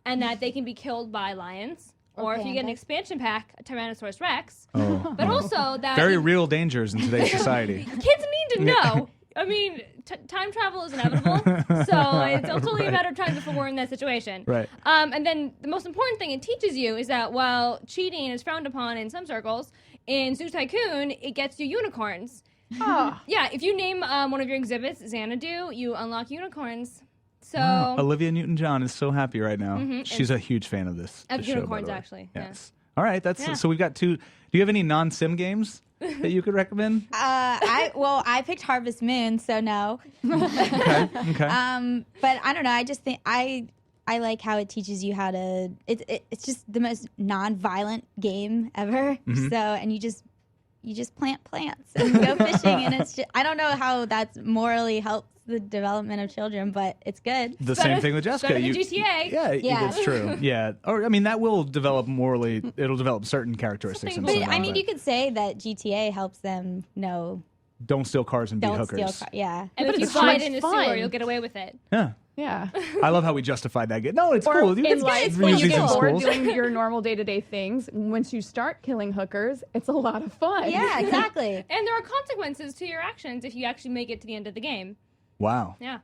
Speaker 2: and that they can be killed by lions. Or if you get an expansion pack, a Tyrannosaurus Rex.
Speaker 1: Oh.
Speaker 2: But also that...
Speaker 1: Very real dangers in today's society.
Speaker 2: Kids need to know. I mean, time travel is inevitable, so it's totally a matter of time before we're in that situation.
Speaker 1: Right.
Speaker 2: And then the most important thing it teaches you is that while cheating is frowned upon in some circles, in Zoo Tycoon, it gets you unicorns.
Speaker 4: Oh.
Speaker 2: Yeah, if you name one of your exhibits Xanadu, you unlock unicorns. So
Speaker 1: Olivia Newton-John is so happy right now. She's a huge fan of this.
Speaker 2: Of
Speaker 1: this show, by
Speaker 2: unicorns,
Speaker 1: the way.
Speaker 2: actually.
Speaker 1: Yes. All right.
Speaker 2: Yeah.
Speaker 1: So we've got two. Do you have any non-sim games that you could recommend?
Speaker 3: I picked Harvest Moon, so no.
Speaker 1: Okay.
Speaker 3: But I don't know. I just think I like how it teaches you how to. It's just the most non-violent game ever. So and you just plant plants and go fishing, and it's just, I don't know how that's morally helps the development of children, but it's good.
Speaker 1: The same thing with Jessica.
Speaker 2: better than GTA.
Speaker 3: Yeah.
Speaker 1: That's true. Yeah. Or I mean, that will develop morally. It'll develop certain characteristics.
Speaker 2: Something
Speaker 1: in
Speaker 3: But
Speaker 1: someone,
Speaker 3: I mean, you could say that GTA helps them know
Speaker 1: don't steal cars and beat
Speaker 3: don't
Speaker 1: hookers.
Speaker 3: steal. Yeah.
Speaker 2: And
Speaker 4: But
Speaker 2: if you
Speaker 4: it's so
Speaker 2: slide
Speaker 4: much
Speaker 2: in a
Speaker 4: fun.
Speaker 2: sewer, you'll get away with it.
Speaker 1: Yeah.
Speaker 4: Yeah.
Speaker 1: I love how we justified that game. No, it's
Speaker 4: Or
Speaker 1: cool. You
Speaker 4: in
Speaker 1: can
Speaker 4: life,
Speaker 1: use
Speaker 4: when you
Speaker 1: these
Speaker 4: get
Speaker 1: in
Speaker 4: bored
Speaker 1: schools.
Speaker 4: doing your normal day-to-day things, once you start killing hookers, it's a lot of fun.
Speaker 3: Yeah, exactly.
Speaker 2: And there are consequences to your actions if you actually make it to the end of the game.
Speaker 1: Wow.
Speaker 2: Yeah.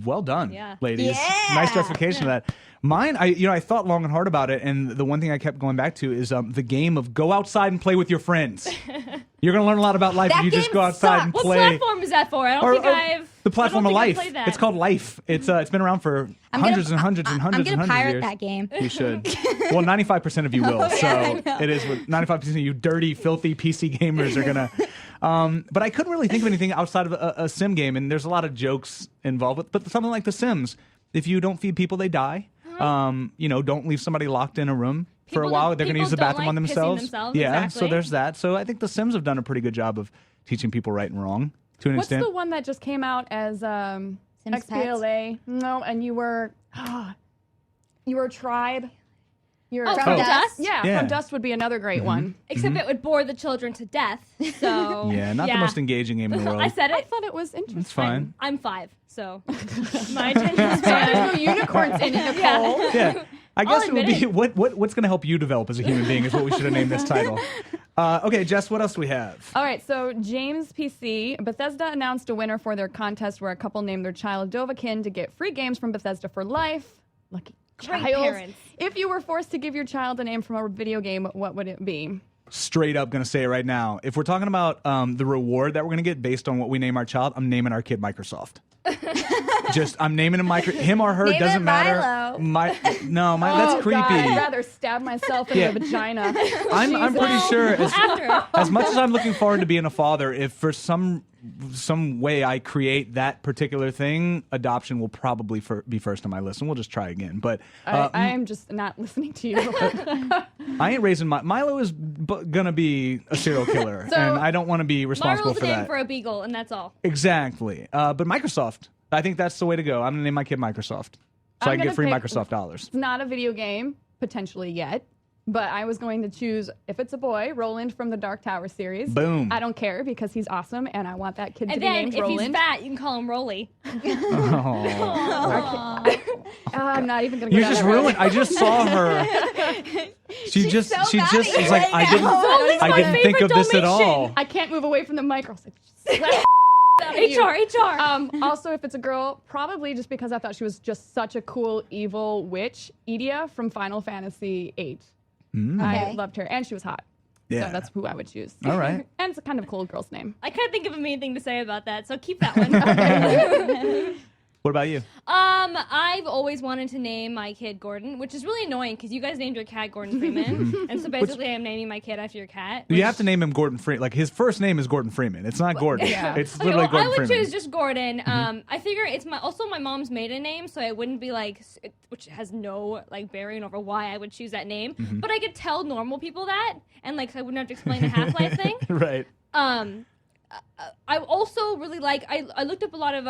Speaker 1: Well done,
Speaker 2: Yeah.
Speaker 1: ladies.
Speaker 3: Yeah.
Speaker 1: Nice justification of that. Mine, I thought long and hard about it, and the one thing I kept going back to is the game of go outside and play with your friends. You're going to learn a lot about life
Speaker 3: That
Speaker 1: if you just
Speaker 3: game
Speaker 1: go outside and
Speaker 2: What
Speaker 1: play.
Speaker 2: platform is that for? I don't think I've...
Speaker 1: The platform
Speaker 2: I
Speaker 1: of
Speaker 2: don't think
Speaker 1: life.
Speaker 2: I've played that.
Speaker 1: It's called Life. It's been around for hundreds and hundreds and hundreds
Speaker 3: I'm
Speaker 1: and
Speaker 3: gonna
Speaker 1: hundreds of
Speaker 3: pirate
Speaker 1: years.
Speaker 3: that game.
Speaker 1: You should. Well, 95% of you will. So it is what 95% of you dirty, filthy PC gamers are gonna. But I couldn't really think of anything outside of a sim game, and there's a lot of jokes involved with. But something like The Sims, if you don't feed people, they die. Don't leave somebody locked in a room for a
Speaker 2: People
Speaker 1: while.
Speaker 2: don't-
Speaker 1: They're going to
Speaker 2: people
Speaker 1: use the
Speaker 2: don't
Speaker 1: bathroom
Speaker 2: like
Speaker 1: on
Speaker 2: pissing
Speaker 1: themselves.
Speaker 2: themselves,
Speaker 1: Yeah. So
Speaker 2: exactly.
Speaker 1: there's that. So I think The Sims have done a pretty good job of teaching people right and wrong to an
Speaker 4: What's
Speaker 1: extent.
Speaker 4: the one that just came out as
Speaker 3: Sims
Speaker 4: XPLA? No, and you were a tribe. You're
Speaker 2: Oh,
Speaker 3: From Dust?
Speaker 4: Yeah,
Speaker 1: Yeah.
Speaker 4: From Dust would be another great one.
Speaker 2: Except it would bore the children to death. So
Speaker 1: Yeah, not the most engaging game in the world.
Speaker 2: I said
Speaker 4: I
Speaker 2: it.
Speaker 4: thought it was interesting.
Speaker 1: It's fine.
Speaker 2: I'm 5, so my attention span.
Speaker 4: There's no unicorns in it, Nicole.
Speaker 1: Yeah. I guess it would
Speaker 2: admit
Speaker 1: be what's going to help you develop as a human being is what we should have named this title. Okay, Jess, what else do we have?
Speaker 4: All right, so James PC, Bethesda announced a winner for their contest where a couple named their child Dovahkiin to get free games from Bethesda for life. Lucky
Speaker 2: Great
Speaker 4: child.
Speaker 2: parents.
Speaker 4: If you were forced to give your child a name from a video game, what would it be?
Speaker 1: Straight up going to say it right now. If we're talking about the reward that we're going to get based on what we name our child, I'm naming our kid Microsoft. I'm naming him or her,
Speaker 3: Name
Speaker 1: doesn't
Speaker 3: it
Speaker 1: matter.
Speaker 3: Milo.
Speaker 1: That's creepy.
Speaker 4: God, I'd rather stab myself in the vagina.
Speaker 1: I'm pretty
Speaker 2: Well,
Speaker 1: sure
Speaker 2: after.
Speaker 1: as much as I'm looking forward to being a father, if for some way I create that particular thing, adoption will probably be first on my list, and we'll just try again. But
Speaker 4: I am just not listening to you.
Speaker 1: I ain't raising Milo is gonna be a serial killer,
Speaker 4: So-
Speaker 1: and I don't want to be responsible
Speaker 2: Marvel's
Speaker 1: for
Speaker 2: a name
Speaker 1: that.
Speaker 2: for a beagle, and that's all.
Speaker 1: Exactly. But Microsoft, I think that's the way to go. I'm going to name my kid Microsoft. So I can get free Microsoft dollars.
Speaker 4: It's not a video game, potentially yet. But I was going to choose, if it's a boy, Roland from the Dark Tower series.
Speaker 1: Boom.
Speaker 4: I don't care because he's awesome, and I want that kid to
Speaker 2: And
Speaker 4: be
Speaker 2: then
Speaker 4: named
Speaker 2: if
Speaker 4: Roland.
Speaker 2: he's fat, you can call him Rolly.
Speaker 4: I'm not even going to
Speaker 1: You
Speaker 4: go
Speaker 1: just
Speaker 4: down that road.
Speaker 1: ruined. I just saw her. She just
Speaker 3: so
Speaker 1: was
Speaker 3: mad
Speaker 1: like,
Speaker 3: right
Speaker 1: I
Speaker 3: now.
Speaker 1: didn't think of this at all.
Speaker 4: I can't move away from the mic. I was like, slap out of you.
Speaker 2: HR.
Speaker 4: Also, if it's a girl, probably just because I thought she was just such a cool, evil witch, Edea from Final Fantasy VIII. I
Speaker 3: Okay.
Speaker 4: loved her, and she was hot.
Speaker 1: Yeah.
Speaker 4: So that's who I would choose.
Speaker 1: All right.
Speaker 4: And it's a kind of cool girl's name.
Speaker 2: I can't think of a mean thing to say about that, so keep that one.
Speaker 1: What about you?
Speaker 2: I've always wanted to name my kid Gordon, which is really annoying because you guys named your cat Gordon Freeman, and so basically I'm naming my kid after your cat.
Speaker 1: You have to name him Gordon Freeman. Like his first name is Gordon Freeman. It's not Gordon.
Speaker 4: Yeah.
Speaker 1: It's
Speaker 2: Okay,
Speaker 1: literally
Speaker 2: well,
Speaker 1: Gordon
Speaker 2: I would
Speaker 1: Freeman.
Speaker 2: choose just Gordon. I figure it's my mom's maiden name, so it wouldn't be like, which has no like bearing over why I would choose that name. But I could tell normal people that, and like so I wouldn't have to explain the Half-Life thing.
Speaker 1: Right.
Speaker 2: I also really like. I looked up a lot of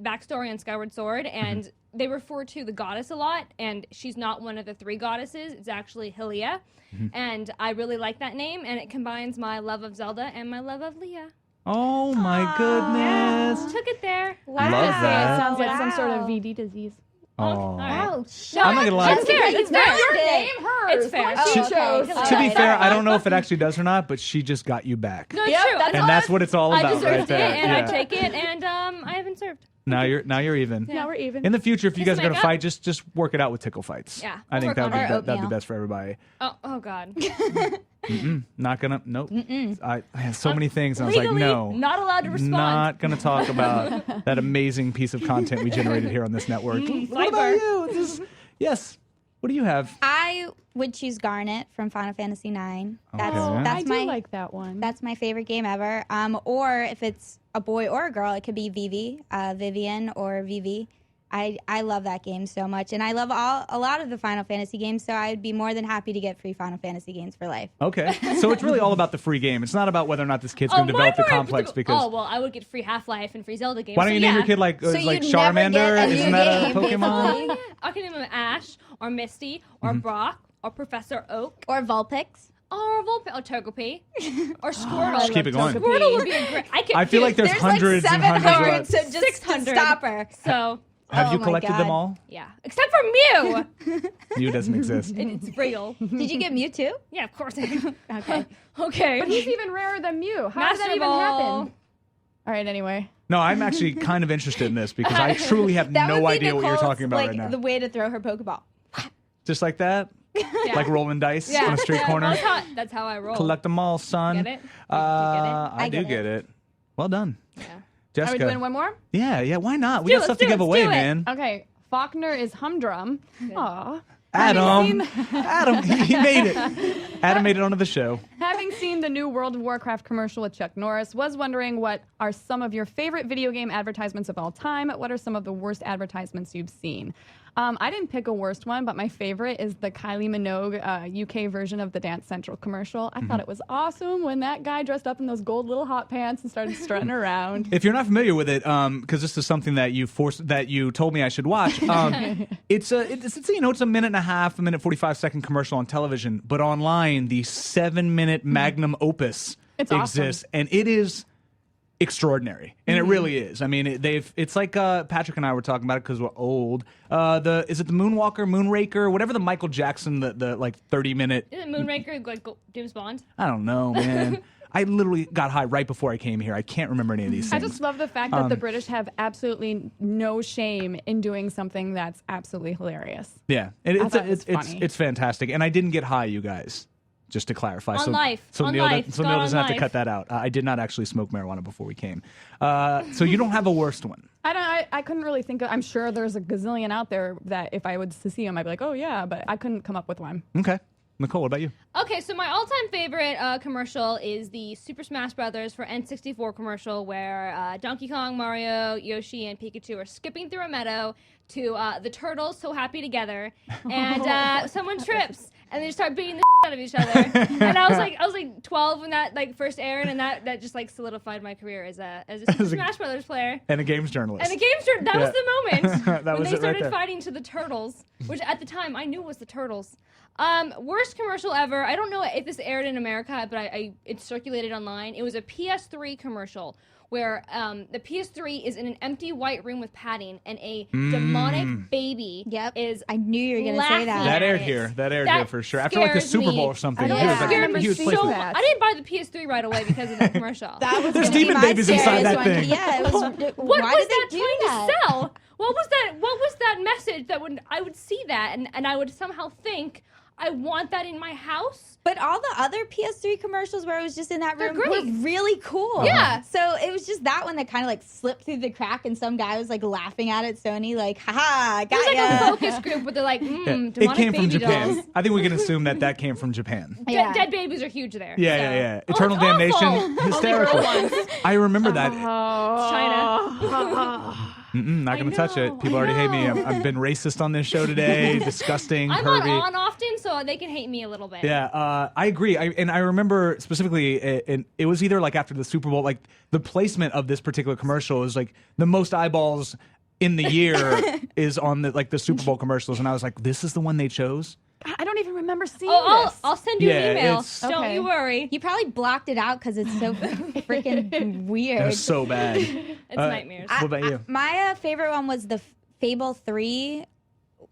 Speaker 2: backstory on Skyward Sword, and they refer to the goddess a lot, and she's not one of the 3 goddesses. It's actually Hylia, and I really like that name, and it combines my love of Zelda and my love of Leah.
Speaker 1: Oh my goodness.
Speaker 2: Took it there.
Speaker 3: Wow.
Speaker 1: Love
Speaker 4: It
Speaker 1: that.
Speaker 4: sounds like some sort of
Speaker 3: Wow.
Speaker 4: VD disease.
Speaker 1: Oh.
Speaker 2: All right.
Speaker 3: Oh,
Speaker 1: I'm not gonna lie.
Speaker 2: That's fair. That's fair.
Speaker 3: ruined it.
Speaker 2: It's fair.
Speaker 3: Oh,
Speaker 4: She
Speaker 3: okay.
Speaker 4: chose.
Speaker 3: All
Speaker 1: To be
Speaker 3: right.
Speaker 1: fair, I don't know if it actually does or not, but she just got you back.
Speaker 2: No, it's
Speaker 4: Yep,
Speaker 2: true.
Speaker 4: that's
Speaker 1: And that's what it's all
Speaker 2: I
Speaker 1: about
Speaker 2: deserved
Speaker 1: right there.
Speaker 2: it, and I
Speaker 1: Yeah.
Speaker 2: take it, and I haven't served.
Speaker 1: Now you're even.
Speaker 4: Now we're even.
Speaker 1: In the future, if you guys
Speaker 2: Just
Speaker 1: are gonna
Speaker 2: make up.
Speaker 1: fight, just work it out with tickle fights.
Speaker 2: Yeah,
Speaker 1: I think
Speaker 2: we'll work on
Speaker 1: that'd be
Speaker 3: oatmeal.
Speaker 1: best for everybody.
Speaker 2: Oh God.
Speaker 1: Not gonna. Nope. I had so many things, and I was
Speaker 2: Legally,
Speaker 1: like, no,
Speaker 2: not allowed to respond.
Speaker 1: not gonna talk about that amazing piece of content we generated here on this network. What about
Speaker 2: Cyber.
Speaker 1: you? Yes. What do you have?
Speaker 3: I would choose Garnet from Final Fantasy IX. That's
Speaker 1: Okay.
Speaker 3: that's
Speaker 4: I do
Speaker 3: my
Speaker 4: like that one.
Speaker 3: that's my favorite game ever. Or if it's a boy or a girl, it could be Vivi, Vivian or Vivi. I love that game so much, and I love a lot of the Final Fantasy games. So I would be more than happy to get free Final Fantasy games for life.
Speaker 1: Okay. So it's really all about the free game. It's not about whether or not this kid's going to
Speaker 2: mine
Speaker 1: develop the
Speaker 2: were-
Speaker 1: complex because.
Speaker 2: Oh well, I would get free Half-Life and free Zelda games.
Speaker 1: Why don't you
Speaker 2: so
Speaker 1: name
Speaker 2: yeah.
Speaker 1: your kid like
Speaker 3: So
Speaker 1: like
Speaker 3: you'd never get
Speaker 1: Charmander?
Speaker 3: a new
Speaker 1: Isn't that a
Speaker 3: game,
Speaker 1: Pokemon?
Speaker 3: basically.
Speaker 2: I can name him Ash or Misty or Brock or Professor Oak
Speaker 3: Or Vulpix.
Speaker 2: or Volpe or Togepi or Squirtle.
Speaker 1: Just keep it going.
Speaker 2: Squirtle would be a great.
Speaker 1: I feel like there's hundreds and hundreds.
Speaker 3: to just
Speaker 2: 600.
Speaker 3: to stop her.
Speaker 2: So
Speaker 1: Have
Speaker 3: Oh
Speaker 1: you
Speaker 3: my
Speaker 1: collected
Speaker 3: God.
Speaker 1: them all?
Speaker 2: yeah, except for Mew.
Speaker 1: Mew doesn't exist.
Speaker 2: It's real.
Speaker 3: Did you get Mewtwo?
Speaker 2: Yeah, of course. okay.
Speaker 3: Okay.
Speaker 4: But he's even rarer than Mew. How did
Speaker 2: Master
Speaker 4: that even
Speaker 2: Ball.
Speaker 4: happen? All right, anyway.
Speaker 1: No, I'm actually kind of interested in this because I truly have
Speaker 3: That
Speaker 1: no
Speaker 3: would be
Speaker 1: idea what you're
Speaker 3: Nicole's,
Speaker 1: talking about
Speaker 3: like,
Speaker 1: right now.
Speaker 3: the way to throw her Pokeball.
Speaker 1: Just like that?
Speaker 2: Yeah.
Speaker 1: Like rolling dice on a street
Speaker 2: Yeah,
Speaker 1: corner?
Speaker 2: That's how I roll.
Speaker 1: Collect them all, son.
Speaker 2: Get it? You
Speaker 1: I do
Speaker 3: get it.
Speaker 1: get it. Well done.
Speaker 2: Yeah.
Speaker 4: Are we
Speaker 1: Jessica.
Speaker 4: doing one more?
Speaker 1: Yeah, why not? We
Speaker 2: do
Speaker 1: got
Speaker 2: it,
Speaker 1: stuff
Speaker 2: let's
Speaker 1: to
Speaker 2: do
Speaker 1: give
Speaker 2: it,
Speaker 1: away,
Speaker 2: let's do it.
Speaker 1: man.
Speaker 4: Okay. Faulkner is Humdrum. Aw.
Speaker 1: Adam. Adam, he made it. Adam made it onto the show.
Speaker 4: Having seen the new World of Warcraft commercial with Chuck Norris, was wondering what are some of your favorite video game advertisements of all time? What are some of the worst advertisements you've seen? I didn't pick a worst one, but my favorite is the Kylie Minogue UK version of the Dance Central commercial. I thought it was awesome when that guy dressed up in those gold little hot pants and started strutting around.
Speaker 1: If you're not familiar with it, because this is something that you told me I should watch, it's a minute and a half, a minute 45-second commercial on television, but online the 7-minute magnum opus
Speaker 4: It's awesome.
Speaker 1: exists, and it is extraordinary, and it really is. I mean, it's like Patrick and I were talking about it because we're old. Is it the Moonwalker, Moonraker, whatever the Michael Jackson the like 30-minute?
Speaker 2: Isn't Moonraker like James Bond?
Speaker 1: I don't know, man. I literally got high right before I came here. I can't remember any of these
Speaker 4: I
Speaker 1: things.
Speaker 4: just love the fact that the British have absolutely no shame in doing something that's absolutely hilarious.
Speaker 1: Yeah, it's
Speaker 4: thought it was funny.
Speaker 1: it's fantastic, and I didn't get high, you guys. Just to clarify,
Speaker 2: On
Speaker 1: so
Speaker 2: life.
Speaker 1: so
Speaker 2: On
Speaker 1: Neil,
Speaker 2: life.
Speaker 1: so
Speaker 2: Scott,
Speaker 1: Neil
Speaker 2: on
Speaker 1: doesn't have to
Speaker 2: life.
Speaker 1: cut that out. I did not actually smoke marijuana before we came, so you don't have a worst one.
Speaker 4: I couldn't really think of. I'm sure there's a gazillion out there that if I was to see them, I'd be like, oh yeah, but I couldn't come up with one.
Speaker 1: Okay, Nicole, what about you?
Speaker 2: Okay, so my all-time favorite commercial is the Super Smash Brothers for N64 commercial where Donkey Kong, Mario, Yoshi, and Pikachu are skipping through a meadow to the turtles so happy together, and someone trips, and they start beating the out of each other. And I was like 12 when that like first aired, and that just like solidified my career as a Super Smash Brothers player
Speaker 1: and a games journalist.
Speaker 2: And a games journalist. That was the moment
Speaker 1: That
Speaker 2: when
Speaker 1: was
Speaker 2: they
Speaker 1: it right
Speaker 2: started
Speaker 1: there.
Speaker 2: fighting to the turtles, which at the time I knew was the turtles. Worst commercial ever. I don't know if this aired in America, but it circulated online. It was a PS3 commercial where the PS3 is in an empty white room with padding, and a demonic baby is
Speaker 3: I knew you were going to say that.
Speaker 1: That aired here. That aired here for sure. After like the
Speaker 2: scares
Speaker 1: Super
Speaker 2: me.
Speaker 1: Bowl or something.
Speaker 4: I
Speaker 1: He was
Speaker 4: don't
Speaker 1: like
Speaker 4: remember
Speaker 1: a huge
Speaker 4: seeing
Speaker 1: placement.
Speaker 4: that.
Speaker 2: I didn't buy the PS3 right away because of that commercial.
Speaker 3: That was
Speaker 1: There's
Speaker 3: gonna be
Speaker 1: demon
Speaker 3: my
Speaker 1: babies inside
Speaker 3: scariest
Speaker 1: that
Speaker 3: one.
Speaker 1: thing.
Speaker 3: Yeah, it was,
Speaker 2: What
Speaker 3: why
Speaker 2: was
Speaker 3: did
Speaker 2: that
Speaker 3: they do
Speaker 2: trying
Speaker 3: that?
Speaker 2: to sell? What was that message that I would see that and I would somehow think I want that in my house?
Speaker 3: But all the other PS3 commercials where it was just in that
Speaker 2: They're
Speaker 3: room
Speaker 2: great.
Speaker 3: were really cool.
Speaker 2: Yeah.
Speaker 3: So it was just that one that kind of like slipped through the crack, and some guy was like laughing at it. Sony, like, haha,
Speaker 2: It was
Speaker 3: got
Speaker 2: like a
Speaker 3: ya.
Speaker 2: focus group, but they're like, demonic
Speaker 1: It came from
Speaker 2: baby
Speaker 1: Japan.
Speaker 2: dolls.
Speaker 1: I think we can assume that came from Japan.
Speaker 3: Yeah.
Speaker 2: Dead babies are huge there.
Speaker 1: Yeah.
Speaker 2: so.
Speaker 1: Eternal
Speaker 2: Oh, it's
Speaker 1: Damnation,
Speaker 2: awful.
Speaker 1: hysterical. I remember that.
Speaker 2: China.
Speaker 1: Not going to touch it. People
Speaker 2: I
Speaker 1: already hate me.
Speaker 2: know.
Speaker 1: I've been racist on this show today. Disgusting,
Speaker 2: I'm
Speaker 1: pervy.
Speaker 2: not on often, so they can hate me a little bit.
Speaker 1: Yeah, I agree. And I remember specifically, it was either like after the Super Bowl, like the placement of this particular commercial is like the most eyeballs in the year is on the Super Bowl commercials, and I was like, this is the one they chose.
Speaker 4: I don't even remember seeing
Speaker 2: Oh,
Speaker 4: this.
Speaker 2: I'll send you
Speaker 1: Yeah,
Speaker 2: an email.
Speaker 1: it's-
Speaker 2: Don't
Speaker 4: Okay.
Speaker 2: you worry.
Speaker 3: You probably blocked it out because it's so freaking
Speaker 1: It
Speaker 3: weird.
Speaker 1: was so bad.
Speaker 2: It's nightmares.
Speaker 1: What about you?
Speaker 3: My favorite one was the Fable 3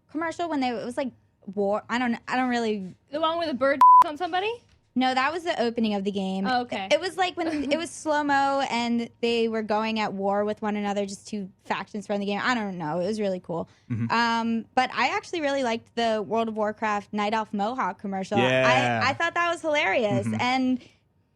Speaker 3: commercial when it was like war. I don't really.
Speaker 2: The one where the bird on somebody?
Speaker 3: No, that was the opening of the game.
Speaker 2: Oh, okay.
Speaker 3: It was like when it was slow mo and they were going at war with one another, just two factions from the game. I don't know. It was really cool. But I actually really liked the World of Warcraft Night Elf Mohawk commercial.
Speaker 1: Yeah.
Speaker 3: I thought that was hilarious. And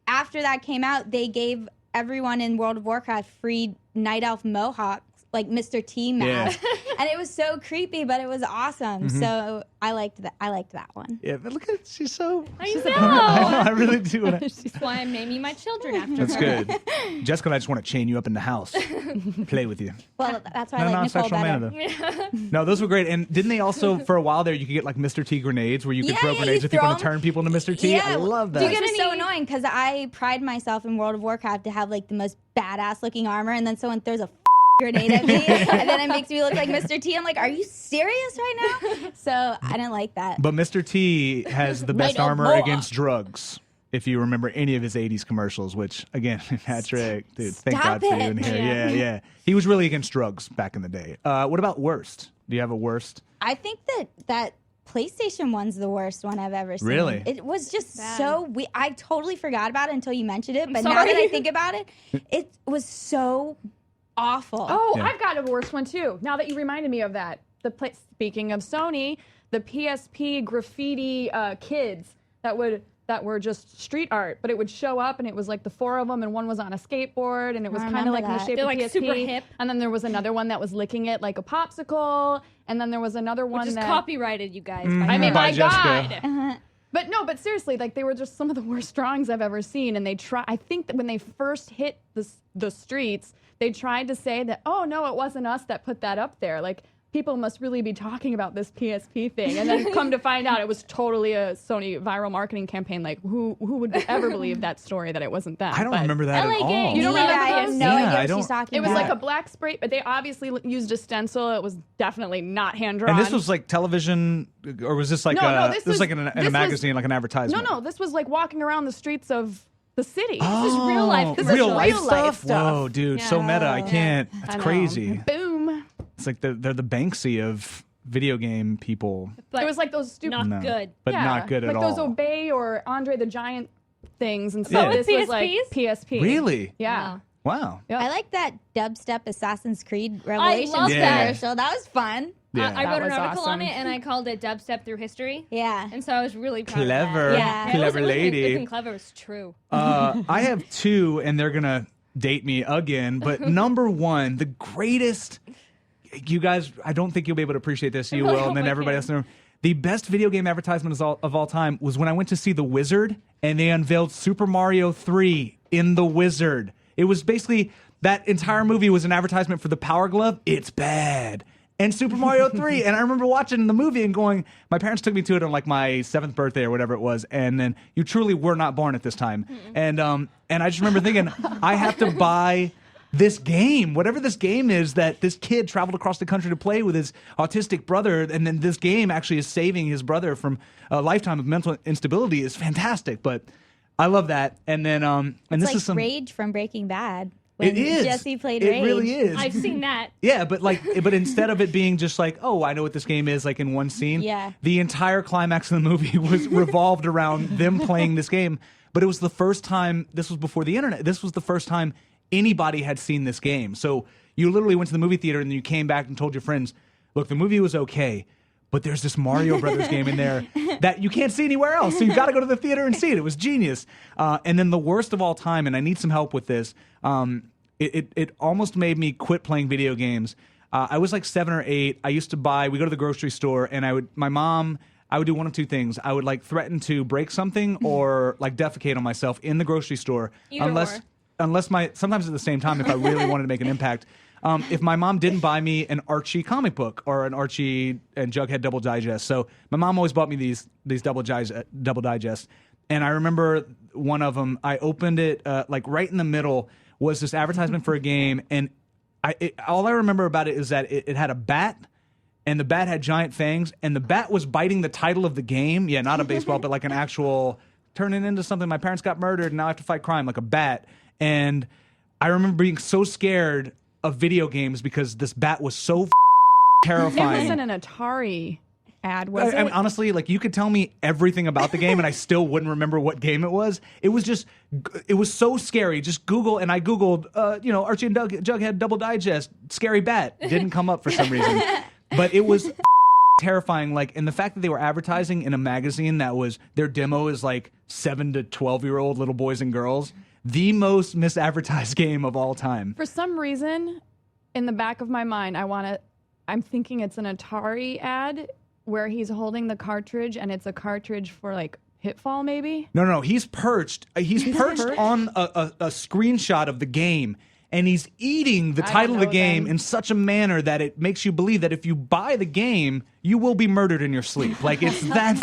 Speaker 3: after that came out, they gave everyone in World of Warcraft free Night Elf Mohawks, like Mr. T mask. And it was so creepy, but it was awesome. So I liked that. I liked that one.
Speaker 1: Yeah, but look at she's so.
Speaker 2: I know.
Speaker 1: I really do.
Speaker 2: That's why I'm naming my children after
Speaker 1: That's
Speaker 2: her.
Speaker 1: good. Jessica and I just want to chain you up in the house, play with you.
Speaker 3: Well, that's why
Speaker 1: No,
Speaker 3: I like
Speaker 1: not
Speaker 3: Nicole
Speaker 1: sexual
Speaker 3: better.
Speaker 1: manner, though. No, those were great. And didn't they also, for a while there, you could get like Mr. T grenades where you could
Speaker 3: Yeah,
Speaker 1: throw
Speaker 3: you
Speaker 1: grenades at people
Speaker 3: throw
Speaker 1: and turn people into Mr. T? I love that.
Speaker 3: You get so annoying because I pride myself in World of Warcraft to have like the most badass looking armor, and then someone throws a grenade at me, and then it makes me look like Mr. T. I'm like, are you serious right now? So I didn't like that.
Speaker 1: But Mr. T has the best
Speaker 3: Night Elf
Speaker 1: armor
Speaker 3: Mohawk.
Speaker 1: against drugs. If you remember any of his 80s commercials, which, again, Patrick, dude, thank
Speaker 3: Stop
Speaker 1: God for you
Speaker 3: it.
Speaker 1: in here. Yeah. He was really against drugs back in the day. What about worst? Do you have a worst?
Speaker 3: I think that PlayStation one's the worst one I've ever seen.
Speaker 1: Really?
Speaker 3: It was just
Speaker 2: Bad.
Speaker 3: so I totally forgot about it until you mentioned it. But now
Speaker 2: sorry.
Speaker 3: that I think about it, it was so awful.
Speaker 4: Oh,
Speaker 1: Yeah.
Speaker 4: I've got a worse one too. Now that you reminded me of that, speaking of Sony, the PSP graffiti kids that were just street art, but it would show up and it was like the four of them, and one was on a skateboard, and it was
Speaker 3: I
Speaker 4: kind of
Speaker 3: remember
Speaker 4: like in the
Speaker 3: that.
Speaker 4: shape
Speaker 2: They're,
Speaker 4: of
Speaker 2: like,
Speaker 4: PSP.
Speaker 2: super hip.
Speaker 4: And then there was another one that was licking it like a popsicle, and then there was another one
Speaker 2: Which is
Speaker 4: that
Speaker 2: copyrighted, you guys.
Speaker 4: I mean,
Speaker 1: By
Speaker 4: my
Speaker 1: Jessica.
Speaker 4: God. But seriously, like they were just some of the worst drawings I've ever seen. And I think that when they first hit the streets, they tried to say that, oh no, it wasn't us that put that up there. Like people must really be talking about this PSP thing. And then come to find out it was totally a Sony viral marketing campaign. Like who would ever believe that story that it wasn't them?
Speaker 1: I don't
Speaker 4: But
Speaker 1: remember that
Speaker 2: LA
Speaker 1: at all.
Speaker 2: gang.
Speaker 4: You don't
Speaker 3: Yeah,
Speaker 4: remember
Speaker 3: I have
Speaker 4: those?
Speaker 3: no
Speaker 1: Yeah,
Speaker 3: idea
Speaker 1: I
Speaker 3: what
Speaker 1: don't-
Speaker 3: she's talking
Speaker 4: It was
Speaker 3: about.
Speaker 4: like a black spray, but they obviously used a stencil. It was definitely not hand drawn.
Speaker 1: And this was like television, or was this like
Speaker 4: No,
Speaker 1: this was like in
Speaker 4: this
Speaker 1: a
Speaker 4: was-
Speaker 1: magazine, like an advertisement?
Speaker 4: No, this was like walking around the streets of the city.
Speaker 2: This is real life.
Speaker 4: This is
Speaker 1: real life
Speaker 4: real life
Speaker 1: stuff?
Speaker 4: stuff.
Speaker 1: Whoa, dude, so meta. I can't. That's
Speaker 4: I know.
Speaker 1: crazy.
Speaker 4: Boom.
Speaker 1: It's like they're the Banksy of video game people.
Speaker 2: But
Speaker 4: It was like those stupid.
Speaker 2: not
Speaker 1: No.
Speaker 2: good.
Speaker 1: But
Speaker 4: yeah,
Speaker 1: not good at
Speaker 4: like
Speaker 1: all.
Speaker 4: those Obey or Andre the Giant things and
Speaker 1: Yeah.
Speaker 4: stuff. This
Speaker 2: With
Speaker 4: was like
Speaker 2: PSPs?
Speaker 4: PSP.
Speaker 1: Really?
Speaker 4: Yeah.
Speaker 1: Wow.
Speaker 4: Yep.
Speaker 3: I like that dubstep Assassin's Creed Revelations
Speaker 2: love
Speaker 1: that.
Speaker 3: commercial. That was fun.
Speaker 1: Yeah.
Speaker 2: I wrote
Speaker 4: That
Speaker 2: an
Speaker 4: was
Speaker 2: article on
Speaker 4: awesome.
Speaker 2: it, and I called it Dubstep Through History.
Speaker 3: Yeah.
Speaker 2: And so I was really proud
Speaker 1: Clever.
Speaker 2: of that.
Speaker 3: Yeah.
Speaker 1: Clever
Speaker 2: It
Speaker 1: lady.
Speaker 2: wasn't clever. It was true.
Speaker 1: I have two, and they're gonna date me again. But number one, the greatest. You guys, I don't think you'll be able to appreciate this. You
Speaker 2: really
Speaker 1: will, and
Speaker 2: hope
Speaker 1: then
Speaker 2: I
Speaker 1: everybody
Speaker 2: can.
Speaker 1: else in the room. The best video game advertisement of all time was when I went to see The Wizard, and they unveiled Super Mario 3 in The Wizard. It was basically that entire movie was an advertisement for the Power Glove. It's bad. and Super Mario 3. And I remember watching the movie and going, my parents took me to it on like my 7th birthday or whatever it was. And then you truly were not born at this time. And I just remember thinking, I have to buy this game, whatever this game is that this kid traveled across the country to play with his autistic brother. And then this game actually is saving his brother from a lifetime of mental instability is fantastic. But I love that. And then, and
Speaker 3: It's
Speaker 1: this
Speaker 3: like
Speaker 1: is some
Speaker 3: Rage from Breaking Bad.
Speaker 1: It is.
Speaker 3: Jesse played
Speaker 1: It
Speaker 3: Rage.
Speaker 1: really is.
Speaker 2: I've seen that.
Speaker 1: Yeah, but instead of it being just like, oh, I know what this game is, like in one scene,
Speaker 3: Yeah.
Speaker 1: the entire climax of the movie was revolved around them playing this game. But it was the first time, this was before the internet, this was the first time anybody had seen this game. So you literally went to the movie theater and then you came back and told your friends, look, the movie was okay, but there's this Mario Brothers game in there that you can't see anywhere else. So you got to go to the theater and see it. It was genius. And then the worst of all time, and I need some help with this, it almost made me quit playing video games. I was like 7 or 8. I used to we go to the grocery store, and I would do one of two things. I would like threaten to break something or like defecate on myself in the grocery store.
Speaker 2: Either
Speaker 1: Unless sometimes at the same time, if I really wanted to make an impact. If my mom didn't buy me an Archie comic book or an Archie and Jughead double digest. So my mom always bought me these double digests. And I remember one of them, I opened it like right in the middle was this advertisement for a game. And all I remember about it is that it had a bat, and the bat had giant fangs, and the bat was biting the title of the game. Yeah, not a baseball, but like an actual, turning into something. My parents got murdered, and now I have to fight crime, like a bat. And I remember being so scared of video games because this bat was so terrifying.
Speaker 4: It wasn't an Atari ad, was it?
Speaker 1: I mean, honestly, like you could tell me everything about the game and I still wouldn't remember what game it was. It was just, it was so scary. Just Google, and I Googled, Archie and Jughead double digest, scary bat. Didn't come up for some reason. But it was terrifying. Like, and the fact that they were advertising in a magazine that was, their demo is like 7 to 12-year-old little boys and girls. The most misadvertised game of all time.
Speaker 4: For some reason, in the back of my mind, I'm thinking it's an Atari ad where he's holding the cartridge, and it's a cartridge for like Pitfall, maybe?
Speaker 1: No. He's perched. He's perched on a screenshot of the game, and he's eating the title of the game in such a manner that it makes you believe that if you buy the game, you will be murdered in your sleep. Like, it's that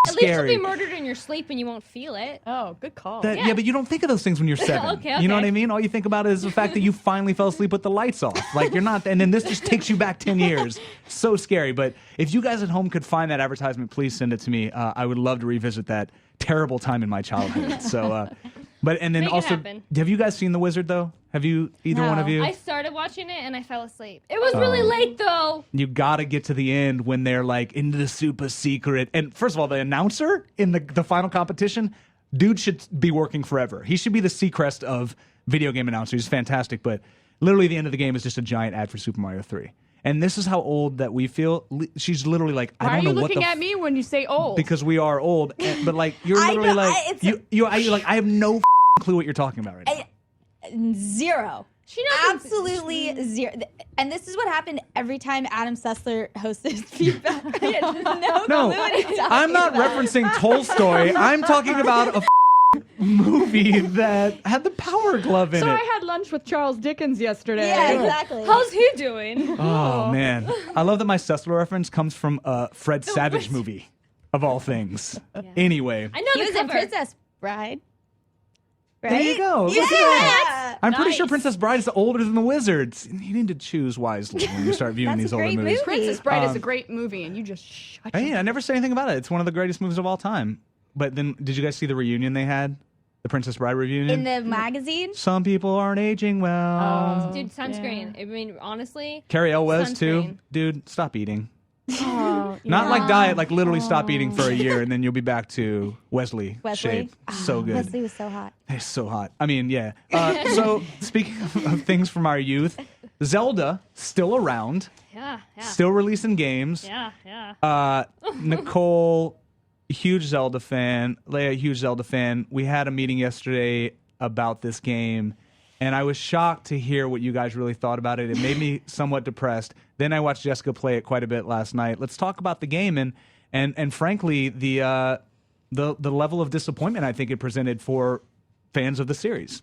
Speaker 2: At least
Speaker 1: scary.
Speaker 2: you'll be murdered in your sleep and you won't feel it.
Speaker 4: Oh, good call.
Speaker 1: Yeah, but you don't think of those things when you're 7.
Speaker 2: Okay.
Speaker 1: You know what I mean? All you think about is the fact that you finally fell asleep with the lights off. Like, you're not, and then this just takes you back 10 years. So scary. But if you guys at home could find that advertisement, please send it to me. I would love to revisit that terrible time in my childhood. So, but, and then
Speaker 2: Make it
Speaker 1: also,
Speaker 2: happen.
Speaker 1: have you guys seen The Wizard, though? Have you, either one of you?
Speaker 2: I started watching it and I fell asleep. It was really late though.
Speaker 1: You gotta get to the end when they're like into the super secret. And first of all, the announcer in the final competition, dude should be working forever. He should be the Seacrest of video game announcers. He's fantastic, but literally the end of the game is just a giant ad for Super Mario 3. And this is how old that we feel. She's literally like, I
Speaker 4: Why
Speaker 1: don't
Speaker 4: are
Speaker 1: know
Speaker 4: you
Speaker 1: what the
Speaker 4: looking at me when you say old?
Speaker 1: because we are old. But like, you're
Speaker 3: I
Speaker 1: literally
Speaker 3: know,
Speaker 1: like, you're like, I have no clue what you're talking about right now.
Speaker 3: Zero.
Speaker 2: She knows
Speaker 3: Absolutely zero. And this is what happened every time Adam Sessler hosted his feedback. I had no
Speaker 1: No,
Speaker 3: clue what he's
Speaker 1: I'm not
Speaker 3: talking about.
Speaker 1: referencing Tolstoy. I'm talking about a movie that had the Power Glove in
Speaker 4: So
Speaker 1: it.
Speaker 4: I had lunch with Charles Dickens yesterday.
Speaker 3: Yeah, exactly.
Speaker 2: How's he doing?
Speaker 1: Oh man, I love that my Sessler reference comes from a Fred Savage movie, of all things. Anyway,
Speaker 2: I know
Speaker 3: He
Speaker 2: the
Speaker 3: was in
Speaker 2: cover.
Speaker 3: Princess Bride. Right?
Speaker 1: there you go. Look at
Speaker 3: Yeah.
Speaker 1: that. I'm pretty sure
Speaker 2: Nice.
Speaker 1: Princess Bride is older than the Wizards. You need to choose wisely when you start viewing
Speaker 3: That's
Speaker 1: these
Speaker 3: a
Speaker 1: older
Speaker 3: great
Speaker 1: movies.
Speaker 3: movie.
Speaker 4: Princess Bride is a great movie, and you just shut your
Speaker 1: Hey, I never said anything about it. It's one of the greatest movies of all time. But then, did you guys see the reunion they had? The Princess Bride reunion?
Speaker 3: In the magazine?
Speaker 1: Some people aren't aging well.
Speaker 2: Dude, sunscreen. I mean, honestly.
Speaker 1: Carrie Elwes too.
Speaker 2: Sunscreen.
Speaker 1: Dude, stop eating.
Speaker 4: Oh,
Speaker 1: Not like diet, like literally stop eating for a year and then you'll be back to Wesley shape. So good.
Speaker 3: Wesley was so hot.
Speaker 1: It's so hot. I mean, yeah. So speaking of things from our youth, Zelda still around,
Speaker 2: Yeah.
Speaker 1: still releasing games.
Speaker 2: Yeah.
Speaker 1: Nicole, huge Zelda fan. Leia, huge Zelda fan. We had a meeting yesterday about this game, and I was shocked to hear what you guys really thought about it. It made me somewhat depressed. Then I watched Jessica play it quite a bit last night. Let's talk about the game and frankly the level of disappointment I think it presented for fans of the series.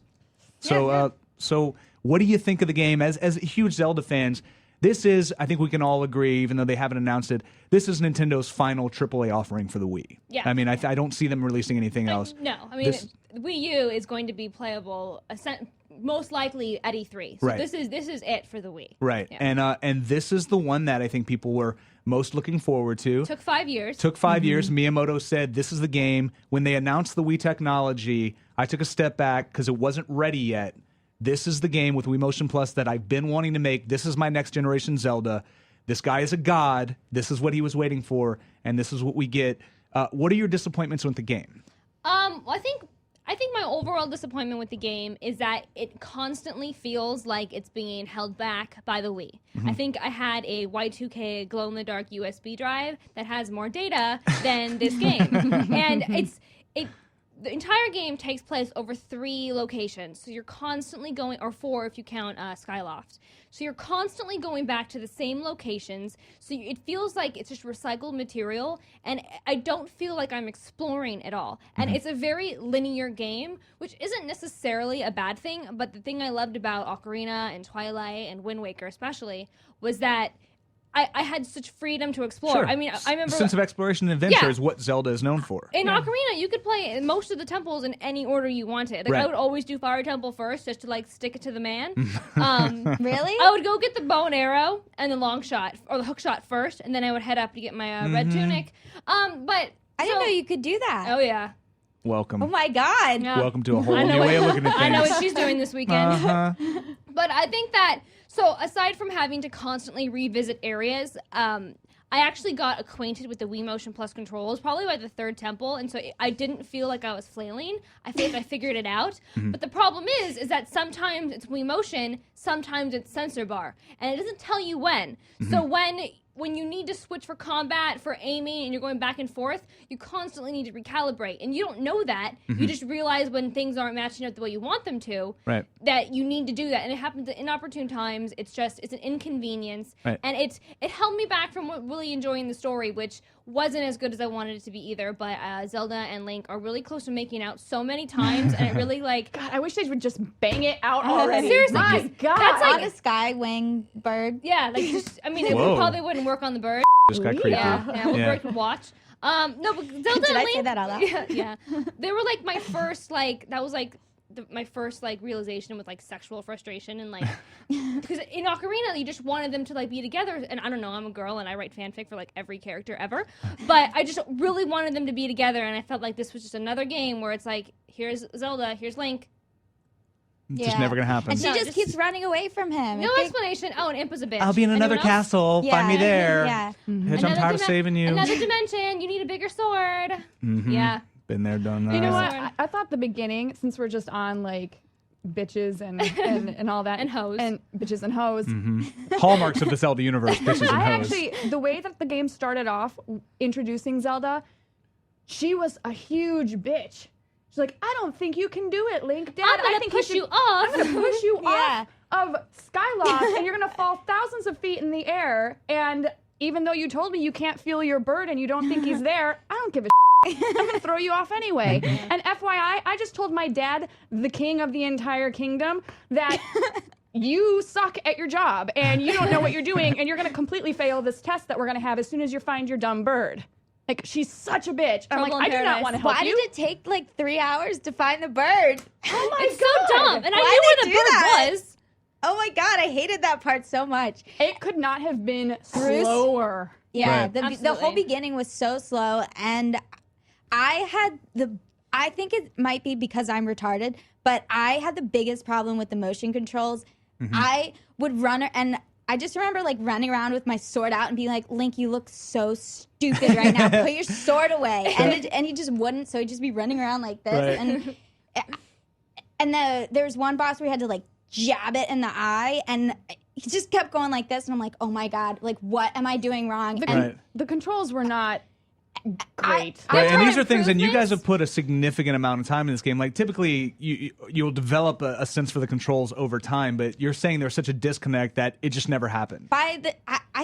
Speaker 1: So so what do you think of the game as huge Zelda fans? this is, I think we can all agree, even though they haven't announced it, this is Nintendo's final AAA offering for the Wii.
Speaker 2: Yeah.
Speaker 1: I mean, I don't see them releasing anything else.
Speaker 2: No, I mean, Wii U is going to be playable most likely at E3. So
Speaker 1: Right.
Speaker 2: this is it for the Wii.
Speaker 1: Right.
Speaker 2: Yeah.
Speaker 1: And this is the one that I think people were most looking forward to.
Speaker 2: Took 5 years.
Speaker 1: Took 5 years. Miyamoto said, this is the game. When they announced the Wii technology, I took a step back because it wasn't ready yet. This is the game with Wii Motion Plus that I've been wanting to make. This is my next generation Zelda. This guy is a god. This is what he was waiting for, and this is what we get. What are your disappointments with the game?
Speaker 2: Well, I think my overall disappointment with the game is that it constantly feels like it's being held back by the Wii. I think I had a Y2K glow-in-the-dark USB drive that has more data than this game. And the entire game takes place over 3 locations. So you're constantly going, or 4 if you count Skyloft. So you're constantly going back to the same locations. So it feels like it's just recycled material. And I don't feel like I'm exploring at all. And it's a very linear game, which isn't necessarily a bad thing. But the thing I loved about Ocarina and Twilight and Wind Waker especially was that I had such freedom to explore.
Speaker 1: Sure.
Speaker 2: I mean, I remember...
Speaker 1: sense of exploration and adventure
Speaker 2: Yeah.
Speaker 1: is what Zelda is known for.
Speaker 2: In Ocarina, you could play most of the temples in any order you wanted. Like,
Speaker 1: Right.
Speaker 2: I would always do Fire Temple first, just to, like, stick it to the man.
Speaker 3: Really?
Speaker 2: I would go get the bow and arrow and the long shot, or the hook shot first, and then I would head up to get my red tunic. But...
Speaker 3: I didn't know you could do that.
Speaker 2: Oh, yeah.
Speaker 1: Welcome.
Speaker 3: Oh my God.
Speaker 2: Yeah.
Speaker 1: Welcome to a whole
Speaker 2: I know
Speaker 1: new
Speaker 2: what-
Speaker 1: way of looking at things.
Speaker 2: I know what she's doing this weekend.
Speaker 1: Uh-huh.
Speaker 2: But I think that, so aside from having to constantly revisit areas, I actually got acquainted with the Wii Motion Plus controls probably by the 3rd temple, and so I didn't feel like I was flailing. I feel like I figured it out. But the problem is that sometimes it's Wii Motion, sometimes it's sensor bar, and it doesn't tell you when. So when you need to switch for combat, for aiming, and you're going back and forth, you constantly need to recalibrate. And you don't know that. You just realize when things aren't matching up the way you want them to,
Speaker 1: Right.
Speaker 2: that you need to do that. And it happens at inopportune times. It's an inconvenience.
Speaker 1: Right.
Speaker 2: And it held me back from really enjoying the story, which wasn't as good as I wanted it to be either. But Zelda and Link are really close to making out so many times, and it really, like...
Speaker 4: God, I wish they would just bang it out already.
Speaker 2: Seriously,
Speaker 4: My
Speaker 2: 'cause
Speaker 4: God.
Speaker 2: that's
Speaker 3: On
Speaker 2: like...
Speaker 3: a sky wing bird.
Speaker 2: Yeah, like, just, I mean, it
Speaker 1: Whoa.
Speaker 2: probably wouldn't work on the bird.
Speaker 1: Just got creepy.
Speaker 2: Yeah, well,
Speaker 1: Yeah.
Speaker 2: bird could watch. No, but Zelda
Speaker 3: Did
Speaker 2: and
Speaker 3: I
Speaker 2: Link...
Speaker 3: say that out loud?
Speaker 2: Yeah. They were, like, my first, like... That was, like... my first like realization with like sexual frustration and like because in Ocarina you just wanted them to like be together, and I don't know, I'm a girl and I write fanfic for like every character ever, but I just really wanted them to be together, and I felt like this was just another game where it's like, here's Zelda, here's Link,
Speaker 1: It's just never going to happen.
Speaker 3: And she
Speaker 2: No,
Speaker 3: just
Speaker 2: just-
Speaker 3: keeps running away from him.
Speaker 2: no
Speaker 3: It-
Speaker 2: explanation. Oh, and Imp was a bitch.
Speaker 1: I'll be in another
Speaker 2: Anyone else?
Speaker 1: castle. Find me there.
Speaker 3: Yeah.
Speaker 1: Hitch, I'm tired of saving you.
Speaker 2: Another dimension. You need a bigger sword.
Speaker 1: Mhm.
Speaker 2: Yeah.
Speaker 1: Been there, done that.
Speaker 4: You know what?
Speaker 2: Sorry.
Speaker 4: I thought the beginning, since we're just on like bitches and all that,
Speaker 2: And hoes.
Speaker 4: and bitches and hoes.
Speaker 1: Hallmarks of the Zelda universe, bitches and
Speaker 4: I
Speaker 1: hoes.
Speaker 4: actually, the way that the game started off, introducing Zelda, she was a huge bitch. She's like, I don't think you can do it, Link. Dad,
Speaker 2: I'm
Speaker 4: I
Speaker 2: gonna
Speaker 4: think
Speaker 2: push you
Speaker 4: should-
Speaker 2: off.
Speaker 4: I'm gonna push you
Speaker 3: Yeah.
Speaker 4: off of Skyloft, and you're gonna fall thousands of feet in the air. And even though you told me you can't feel your bird and you don't think he's there, I don't give a I'm gonna throw you off anyway. And FYI, I just told my dad, the king of the entire kingdom, that you suck at your job and you don't know what you're doing, and you're gonna completely fail this test that we're gonna have as soon as you find your dumb bird. Like, she's such a bitch. I'm like,
Speaker 2: Trouble in
Speaker 4: I do not
Speaker 2: paradise.
Speaker 4: want to help
Speaker 3: Why
Speaker 4: you.
Speaker 3: did it take like 3 hours to find the bird?
Speaker 4: Oh my
Speaker 2: It's
Speaker 4: God.
Speaker 2: so dumb. And I
Speaker 3: Why'd
Speaker 2: knew where
Speaker 3: they
Speaker 2: the
Speaker 3: do
Speaker 2: bird
Speaker 3: that?
Speaker 2: was.
Speaker 3: Oh my God, I hated that part so much.
Speaker 4: It could not have been
Speaker 3: Bruce?
Speaker 4: slower.
Speaker 3: Yeah,
Speaker 1: Right.
Speaker 3: the whole
Speaker 2: Absolutely.
Speaker 3: beginning was so slow, and I think it might be because I'm retarded, but I had the biggest problem with the motion controls. I would run, and I just remember like running around with my sword out and being like, Link, you look so stupid right now. Put your sword away. And he just wouldn't, so he'd just be running around like this.
Speaker 1: Right.
Speaker 3: And there was one boss where he had to like jab it in the eye, and he just kept going like this, and I'm like, oh my God, like what am I doing wrong? And
Speaker 1: Right.
Speaker 4: The controls were not great.
Speaker 1: Right, and
Speaker 3: saw
Speaker 1: these are things, and you guys
Speaker 3: improvements.
Speaker 1: have put a significant amount of time in this game. Like, typically, you'll develop a sense for the controls over time, but you're saying there's such a disconnect that it just never happened.
Speaker 3: I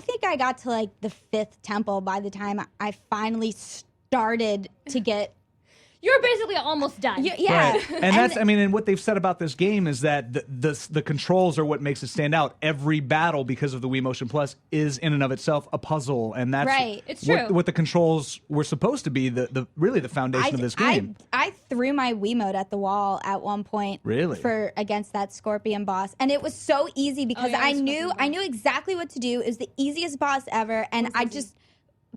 Speaker 3: think I got to like the 5th temple by the time I finally started to get
Speaker 2: you're basically almost done.
Speaker 3: Yeah.
Speaker 1: Right. And that's, I mean, and what they've said about this game is that the controls are what makes it stand out. Every battle, because of the Wii Motion Plus, is in and of itself a puzzle, and that's
Speaker 3: Right.
Speaker 2: It's true.
Speaker 1: what the controls were supposed to be. The really the foundation of this game.
Speaker 3: I threw my Wiimote at the wall at one point.
Speaker 1: Really?
Speaker 3: For against that Scorpion boss, and it was so easy because I knew exactly what to do. It was the easiest boss ever, and I just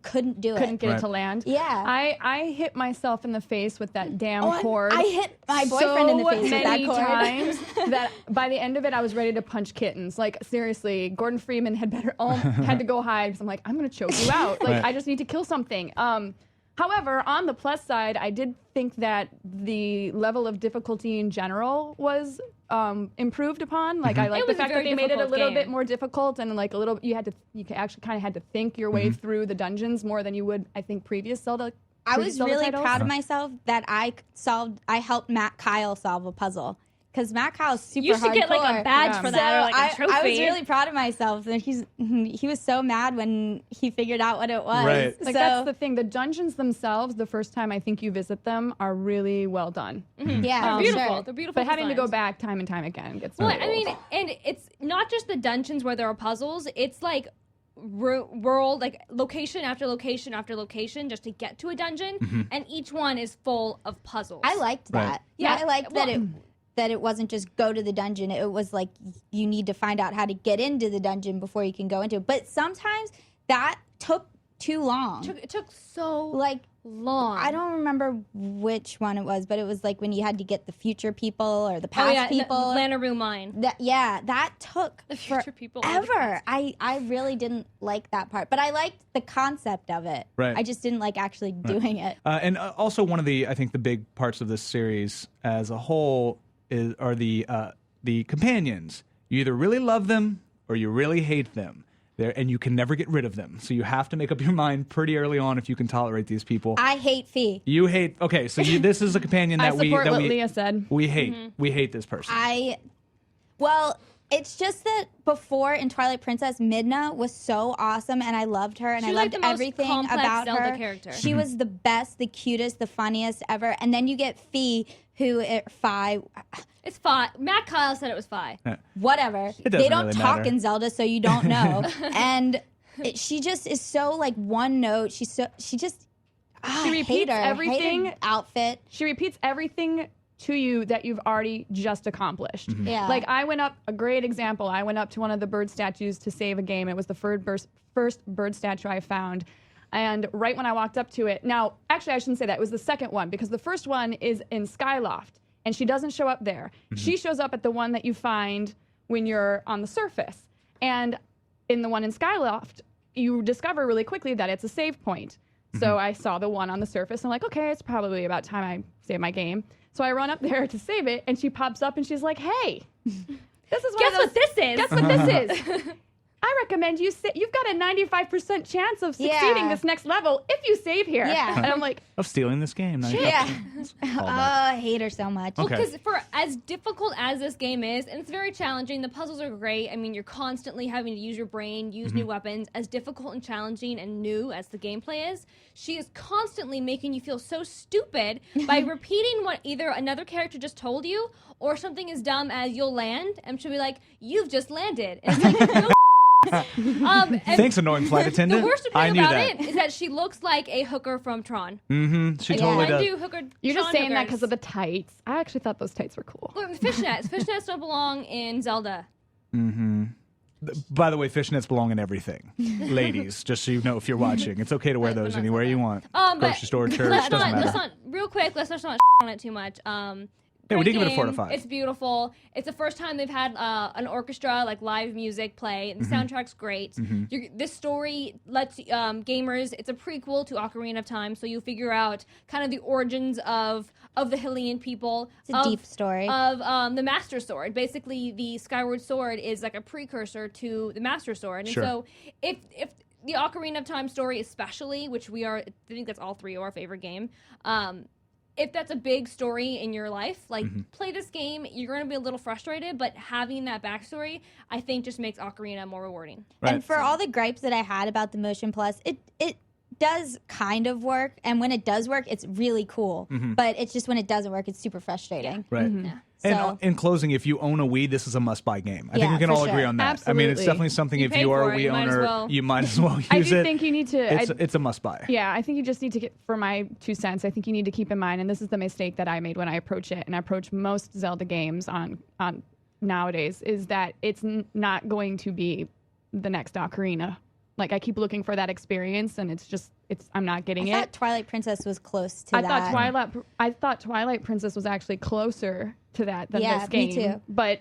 Speaker 3: couldn't do it.
Speaker 4: Couldn't get it to land.
Speaker 3: Yeah.
Speaker 4: I hit myself in the face with that damn cord.
Speaker 3: I hit my boyfriend in the face with that
Speaker 4: many
Speaker 3: cord.
Speaker 4: times that by the end of it, I was ready to punch kittens. Like, seriously, Gordon Freeman had to go hide because I'm like, I'm going to choke you out. Like,
Speaker 1: Right.
Speaker 4: I just need to kill something. However, on the plus side, I did think that the level of difficulty in general was improved upon. Like, I like the fact that they made it a little bit more difficult and like a little. You actually kind of had to think your way through the dungeons more than you would, I think, previous Zelda.
Speaker 3: I was
Speaker 4: Zelda
Speaker 3: really
Speaker 4: titles.
Speaker 3: proud of myself that I helped Matt Kyle solve a puzzle. Because Matt Kyle's super
Speaker 2: You should get like
Speaker 3: hardcore.
Speaker 2: a badge for that, or like a trophy.
Speaker 3: I was really proud of myself. And he was so mad when he figured out what it was.
Speaker 1: Right.
Speaker 4: Like,
Speaker 3: So,
Speaker 4: that's the thing. The dungeons themselves, the first time I think you visit them, are really well done.
Speaker 3: yeah,
Speaker 2: They're beautiful.
Speaker 3: Sure.
Speaker 2: They're beautiful.
Speaker 4: But having to go
Speaker 2: designs.
Speaker 4: back time and time again gets
Speaker 2: Well,
Speaker 4: really
Speaker 2: I mean,
Speaker 4: old.
Speaker 2: and it's not just the dungeons where there are puzzles. It's like world, like location after location after location, just to get to a dungeon, and each one is full of puzzles.
Speaker 3: I liked that.
Speaker 1: Right.
Speaker 3: Yeah,
Speaker 2: Yeah,
Speaker 3: I liked
Speaker 2: well-
Speaker 3: that it wasn't just go to the dungeon. It was like you need to find out how to get into the dungeon before you can go into it. But sometimes that took too long.
Speaker 2: It took so
Speaker 3: Like
Speaker 2: long.
Speaker 3: I don't remember which one it was, but it was like when you had to get the future people or the past people.
Speaker 2: Lanaroo Mine.
Speaker 3: That took
Speaker 2: The future people or the
Speaker 3: forever. I really didn't like that part, but I liked the concept of it.
Speaker 1: Right.
Speaker 3: I just didn't like actually doing it.
Speaker 1: And also one of I think the big parts of this series as a whole are the companions. You either really love them or you really hate them. And you can never get rid of them. So you have to make up your mind pretty early on if you can tolerate these people.
Speaker 3: I hate Fee.
Speaker 1: You hate. Okay, so this is a companion
Speaker 4: I
Speaker 1: that
Speaker 4: support what
Speaker 1: we
Speaker 4: Leah said.
Speaker 1: we hate. We hate this person.
Speaker 3: Well, it's just that before in Twilight Princess, Midna was so awesome, and I loved her, and
Speaker 2: She
Speaker 3: I
Speaker 2: was
Speaker 3: loved
Speaker 2: like the most
Speaker 3: everything
Speaker 2: complex
Speaker 3: about
Speaker 2: Zelda
Speaker 3: her.
Speaker 2: character.
Speaker 3: She was the best, the cutest, the funniest ever. And then you get Fee, who
Speaker 2: It's Fi. Matt Kyle said it was Fi.
Speaker 3: whatever.
Speaker 1: It doesn't
Speaker 3: They don't
Speaker 1: really
Speaker 3: talk
Speaker 1: matter.
Speaker 3: in Zelda, so you don't know. And she just is so like one note. She just
Speaker 4: She
Speaker 3: I
Speaker 4: repeats
Speaker 3: hate her.
Speaker 4: everything.
Speaker 3: Hate her outfit.
Speaker 4: She repeats everything to you that you've already just accomplished.
Speaker 3: Yeah.
Speaker 4: Like, a great example, I went up to one of the bird statues to save a game. It was the first bird statue I found. And right when I walked up to it, now, actually, I shouldn't say that. It was the second one, because the first one is in Skyloft, and she doesn't show up there. She shows up at the one that you find when you're on the surface. And in the one in Skyloft, you discover really quickly that it's a save point. So I saw the one on the surface. I'm like, okay, it's probably about time I save my game. So I run up there to save it, and she pops up and she's like, hey, this is
Speaker 2: Guess what this is?
Speaker 4: Guess what this is? I recommend you've got a 95% chance of succeeding this next level if you save here.
Speaker 3: Yeah.
Speaker 4: And I'm like,
Speaker 1: of stealing this game.
Speaker 3: Yeah.
Speaker 1: All
Speaker 3: Oh,
Speaker 1: that.
Speaker 3: I hate her so much.
Speaker 1: Okay.
Speaker 2: Because for as difficult as this game is, and it's very challenging, the puzzles are great. I mean, you're constantly having to use your brain, use new weapons. As difficult and challenging and new as the gameplay is, she is constantly making you feel so stupid by repeating what either another character just told you, or something as dumb as you'll land, and she'll be like, "You've just landed." And it's like, no. And
Speaker 1: Thanks, annoying flight attendant.
Speaker 2: the worst
Speaker 1: I
Speaker 2: thing
Speaker 1: knew
Speaker 2: about
Speaker 1: that.
Speaker 2: it is that she looks like a hooker from Tron.
Speaker 1: She totally
Speaker 2: I
Speaker 1: does.
Speaker 2: do hooker.
Speaker 4: you're just
Speaker 2: Tron
Speaker 4: saying that
Speaker 2: hookers.
Speaker 4: because of the tights. I actually thought those tights were cool.
Speaker 2: Look, fishnets. Fishnets don't belong in Zelda.
Speaker 1: By the way, fishnets belong in everything. Ladies, just so you know if you're watching. It's okay to wear those anywhere you want.
Speaker 2: But
Speaker 1: Grocery store, church,
Speaker 2: let's
Speaker 1: doesn't
Speaker 2: not,
Speaker 1: matter.
Speaker 2: real quick, let's not on it too much.
Speaker 1: Yeah, we
Speaker 2: great
Speaker 1: did give it a 4 out
Speaker 2: game.
Speaker 1: of 5.
Speaker 2: It's beautiful. It's the first time they've had an orchestra, like live music play, and the soundtrack's great. This story lets gamers, it's a prequel to Ocarina of Time, so you figure out kind of the origins of the Hylian people.
Speaker 3: It's a deep story.
Speaker 2: Of the Master Sword. Basically, the Skyward Sword is like a precursor to the Master Sword. And
Speaker 1: Sure.
Speaker 2: so if the Ocarina of Time story especially, which I think that's all three of our favorite game, if that's a big story in your life, like play this game, you're going to be a little frustrated, but having that backstory, I think just makes Ocarina more rewarding.
Speaker 1: Right.
Speaker 3: And for all the gripes that I had about the Motion Plus, it does kind of work, and when it does work, it's really cool. But it's just when it doesn't work, it's super frustrating.
Speaker 1: Right.
Speaker 2: Yeah.
Speaker 1: And
Speaker 3: So-
Speaker 1: in closing, if you own a Wii, this is a must-buy game. I think
Speaker 3: Yeah,
Speaker 1: we can
Speaker 3: for
Speaker 1: all agree
Speaker 3: sure.
Speaker 1: on that. I mean, it's
Speaker 4: Absolutely.
Speaker 1: definitely something.
Speaker 2: You
Speaker 1: If
Speaker 2: paid
Speaker 1: you are
Speaker 2: for
Speaker 1: a
Speaker 2: it,
Speaker 1: Wii
Speaker 2: you might as
Speaker 1: owner,
Speaker 2: well.
Speaker 1: you might as well use
Speaker 4: I
Speaker 1: it.
Speaker 4: do think you need to.
Speaker 1: It's a must-buy.
Speaker 4: Yeah, I think you just need to get, for my 2 cents, I think you need to keep in mind, and this is the mistake that I made when I approach it, and I approach most Zelda games on nowadays, is that it's not going to be the next Ocarina. Like, I keep looking for that experience, and I'm not getting
Speaker 3: I
Speaker 4: it.
Speaker 3: thought Twilight Princess was close to
Speaker 4: I
Speaker 3: that.
Speaker 4: thought Twilight Princess was actually closer to that than
Speaker 3: Yeah,
Speaker 4: this
Speaker 3: me
Speaker 4: game.
Speaker 3: too.
Speaker 4: But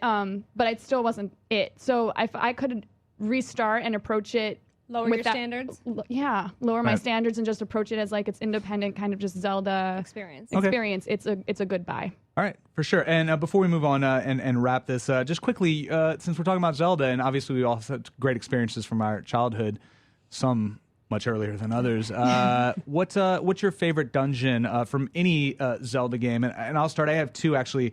Speaker 4: it still wasn't it. So if I could restart and approach it
Speaker 2: Lower
Speaker 4: with
Speaker 2: your
Speaker 4: that-
Speaker 2: standards.
Speaker 4: lower my
Speaker 1: Right.
Speaker 4: standards and just approach it as like it's independent, kind of just Zelda
Speaker 2: Experience.
Speaker 1: Okay.
Speaker 4: experience. It's a good buy.
Speaker 1: All right, for sure. And before we move on and wrap this, just quickly, since we're talking about Zelda, and obviously we all had great experiences from our childhood, some much earlier than others. What's your favorite dungeon from any Zelda game? And I'll start. I have 2 actually.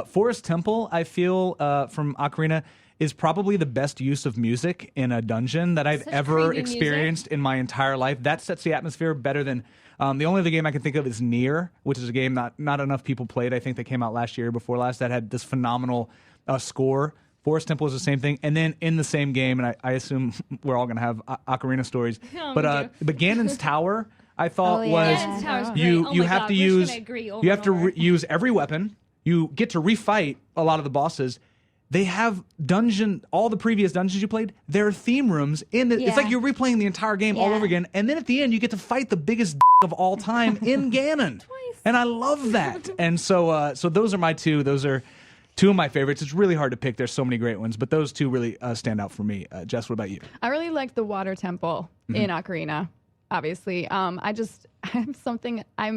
Speaker 1: Forest Temple, I feel from Ocarina, is probably the best use of music in a dungeon that I've
Speaker 2: Such
Speaker 1: ever
Speaker 2: creepy
Speaker 1: experienced in my entire life. That sets the atmosphere better than the only other game I can think of is Nier, which is a game not enough people played. I think that came out last year, before last, that had this phenomenal score. Forest Temple is the same thing, and then in the same game, and I assume we're all going to have Ocarina stories.
Speaker 2: Oh,
Speaker 1: but Ganon's Tower, I thought
Speaker 3: Oh, yeah.
Speaker 1: was
Speaker 2: Ganon's Tower's great.
Speaker 1: you
Speaker 2: Oh
Speaker 1: you
Speaker 2: my
Speaker 1: have
Speaker 2: God,
Speaker 1: to
Speaker 2: we're just
Speaker 1: use
Speaker 2: gonna agree over
Speaker 1: you have
Speaker 2: and
Speaker 1: to
Speaker 2: over.
Speaker 1: use every weapon. You get to refight a lot of the bosses. They have all the previous dungeons you played, there are theme rooms in the, it's like
Speaker 3: Yeah.
Speaker 1: you're replaying the entire game all
Speaker 3: Yeah.
Speaker 1: over again. And then at the end, you get to fight the biggest of all time in Ganon. And I love that. And so those are my 2. Those are 2 of my favorites. It's really hard to pick. There's so many great ones, but those 2 really stand out for me. Jess, what about you?
Speaker 4: I really liked the water temple in Ocarina, obviously. I'm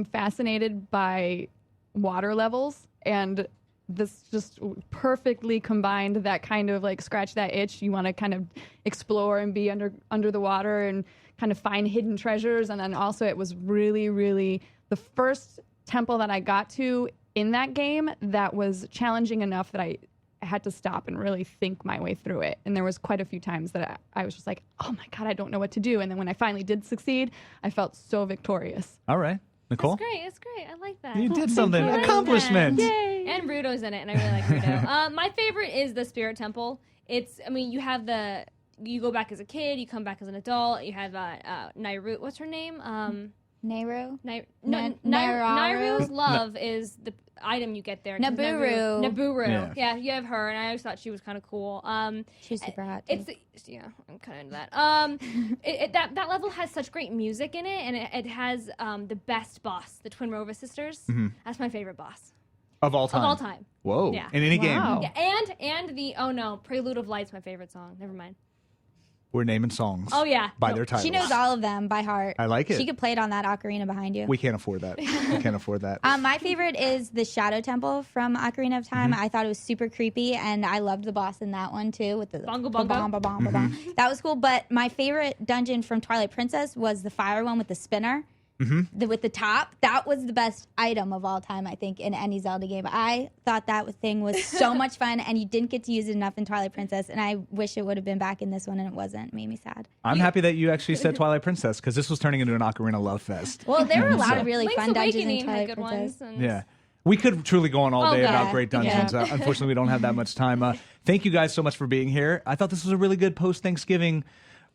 Speaker 4: fascinated by water levels, and this just perfectly combined that kind of like scratch that itch. You want to kind of explore and be under the water and kind of find hidden treasures. And then also it was really, really the first temple that I got to in that game that was challenging enough that I had to stop and really think my way through it. And there was quite a few times that I was just like, oh my God, I don't know what to do. And then when I finally did succeed, I felt so victorious.
Speaker 1: All right. Nicole?
Speaker 2: It's great. I like that.
Speaker 1: You did something.
Speaker 2: I like
Speaker 1: Accomplishment.
Speaker 2: that. And Rudo's in it, and I really like Rudo. My favorite is the Spirit Temple. You go back as a kid, you come back as an adult. You have Nairu. What's her name?
Speaker 3: Nehru?
Speaker 2: Nairu's love is the item you get there. 'cause
Speaker 3: Naburu.
Speaker 2: Naburu.
Speaker 1: Yeah.
Speaker 2: Yeah, you have her, and I always thought she was kind of cool.
Speaker 3: She's super hot. Too.
Speaker 2: I'm kind of into that. That level has such great music in it, and it has the best boss, the Twin Rova sisters. That's my favorite boss
Speaker 1: Of all time.
Speaker 2: of all time.
Speaker 1: Whoa.
Speaker 2: Yeah.
Speaker 1: In any
Speaker 4: Wow.
Speaker 1: game.
Speaker 2: Yeah, and the Prelude of Light's my favorite song. Never mind.
Speaker 1: We're naming songs.
Speaker 2: Oh, yeah.
Speaker 1: By their titles.
Speaker 3: She knows all of them by heart.
Speaker 1: I like it.
Speaker 3: She could play it on that ocarina behind you.
Speaker 1: We can't afford that. We can't afford that.
Speaker 3: My favorite is the Shadow Temple from Ocarina of Time. I thought it was super creepy, and I loved the boss in that one too, with the
Speaker 2: Bongo
Speaker 3: the
Speaker 2: bongo.
Speaker 3: bomb, bomb, bomb, bomb. That was cool. But my favorite dungeon from Twilight Princess was the fire one with the spinner. With the top, that was the best item of all time, I think, in any Zelda game. I thought that thing was so much fun, and you didn't get to use it enough in Twilight Princess, and I wish it would have been back in this one, and it wasn't. It made me sad.
Speaker 1: I'm happy that you actually said Twilight Princess, because this was turning into an Ocarina Love Fest.
Speaker 3: Well, there were a lot of really
Speaker 2: Link's
Speaker 3: fun dungeons in
Speaker 2: Awakening had
Speaker 3: Twilight
Speaker 2: good
Speaker 3: Princess.
Speaker 2: ones. And
Speaker 1: Yeah. We could truly go on all day about
Speaker 3: God.
Speaker 1: great dungeons.
Speaker 3: Yeah.
Speaker 1: Unfortunately, we don't have that much time. Thank you guys so much for being here. I thought this was a really good post-Thanksgiving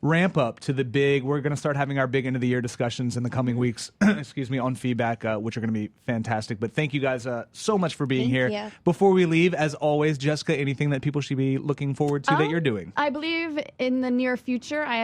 Speaker 1: ramp up to the big. We're going to start having our big end of the year discussions in the coming weeks, excuse me, on feedback, which are going to be fantastic. But thank you guys so much for being
Speaker 3: Thank
Speaker 1: here.
Speaker 3: you.
Speaker 1: Before we leave, as always, Jessica, anything that people should be looking forward to that you're doing?
Speaker 4: I believe in the near future, I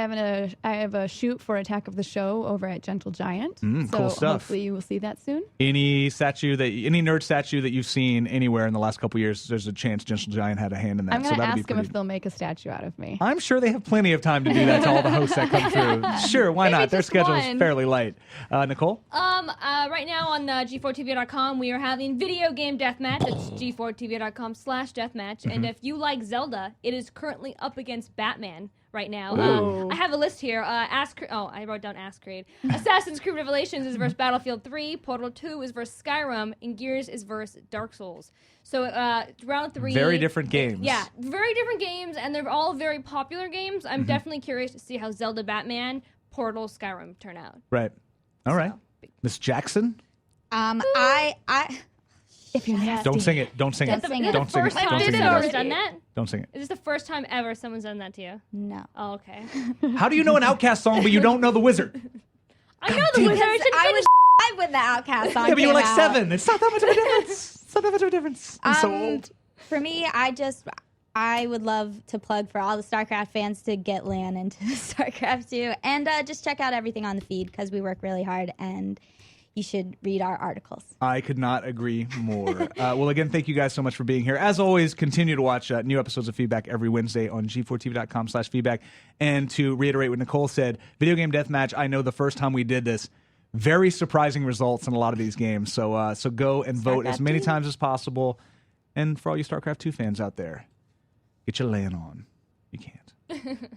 Speaker 4: have a shoot for Attack of the Show over at Gentle Giant. So
Speaker 1: cool stuff.
Speaker 4: hopefully you will see that soon.
Speaker 1: Any nerd statue that you've seen anywhere in the last couple years, there's a chance Gentle Giant had a hand in that.
Speaker 4: I'm
Speaker 1: so
Speaker 4: going to
Speaker 1: that'll be
Speaker 4: ask them
Speaker 1: pretty.
Speaker 4: if they'll make a statue out of me.
Speaker 1: I'm sure they have plenty of time to do that to all the hosts that come through. Sure, why not? Their
Speaker 4: just
Speaker 1: schedule is
Speaker 4: one.
Speaker 1: fairly light. Nicole?
Speaker 2: Right now on G4TV.com, we are having video game deathmatch. It's G4TV.com/deathmatch. And if you like Zelda, it is currently up against Batman right now. I have a list here. I wrote down Ask Creed. Assassin's Creed Revelations is versus Battlefield 3. Portal 2 is versus Skyrim. And Gears is versus Dark Souls. So round 3.
Speaker 1: Very different games.
Speaker 2: Yeah, very different games, and they're all very popular games. I'm definitely curious to see how Zelda Batman Portal, Skyrim turn out.
Speaker 1: Right. All right. Miss Jackson?
Speaker 3: I
Speaker 4: If you're nasty.
Speaker 1: Don't sing it. Don't sing it.
Speaker 3: Don't sing it.
Speaker 1: Don't sing it.
Speaker 2: First time
Speaker 1: Don't sing it.
Speaker 2: someone's
Speaker 1: guys.
Speaker 2: done that?
Speaker 1: Don't sing it.
Speaker 2: Is this the first time ever someone's done that to you?
Speaker 3: no.
Speaker 2: Oh, okay.
Speaker 1: How do you know an Outcast song, but you don't know the Wizard?
Speaker 2: I know the Wizard.
Speaker 3: I was five when the Outcast song
Speaker 1: Yeah, but you were
Speaker 3: came
Speaker 1: like
Speaker 3: out.
Speaker 1: 7. It's not that much of a difference. It's not that much of a difference. I'm so old.
Speaker 3: For me, I would love to plug for all the StarCraft fans to get LAN into StarCraft 2 and just check out everything on the feed because we work really hard and you should read our articles.
Speaker 1: I could not agree more. Well, again, thank you guys so much for being here. As always, continue to watch new episodes of Feedback every Wednesday on g4tv.com/feedback. And to reiterate what Nicole said, Video Game Deathmatch, I know the first time we did this, very surprising results in a lot of these games. So go and vote as many times as possible. And for all you StarCraft 2 fans out there, get your LAN on. You can't.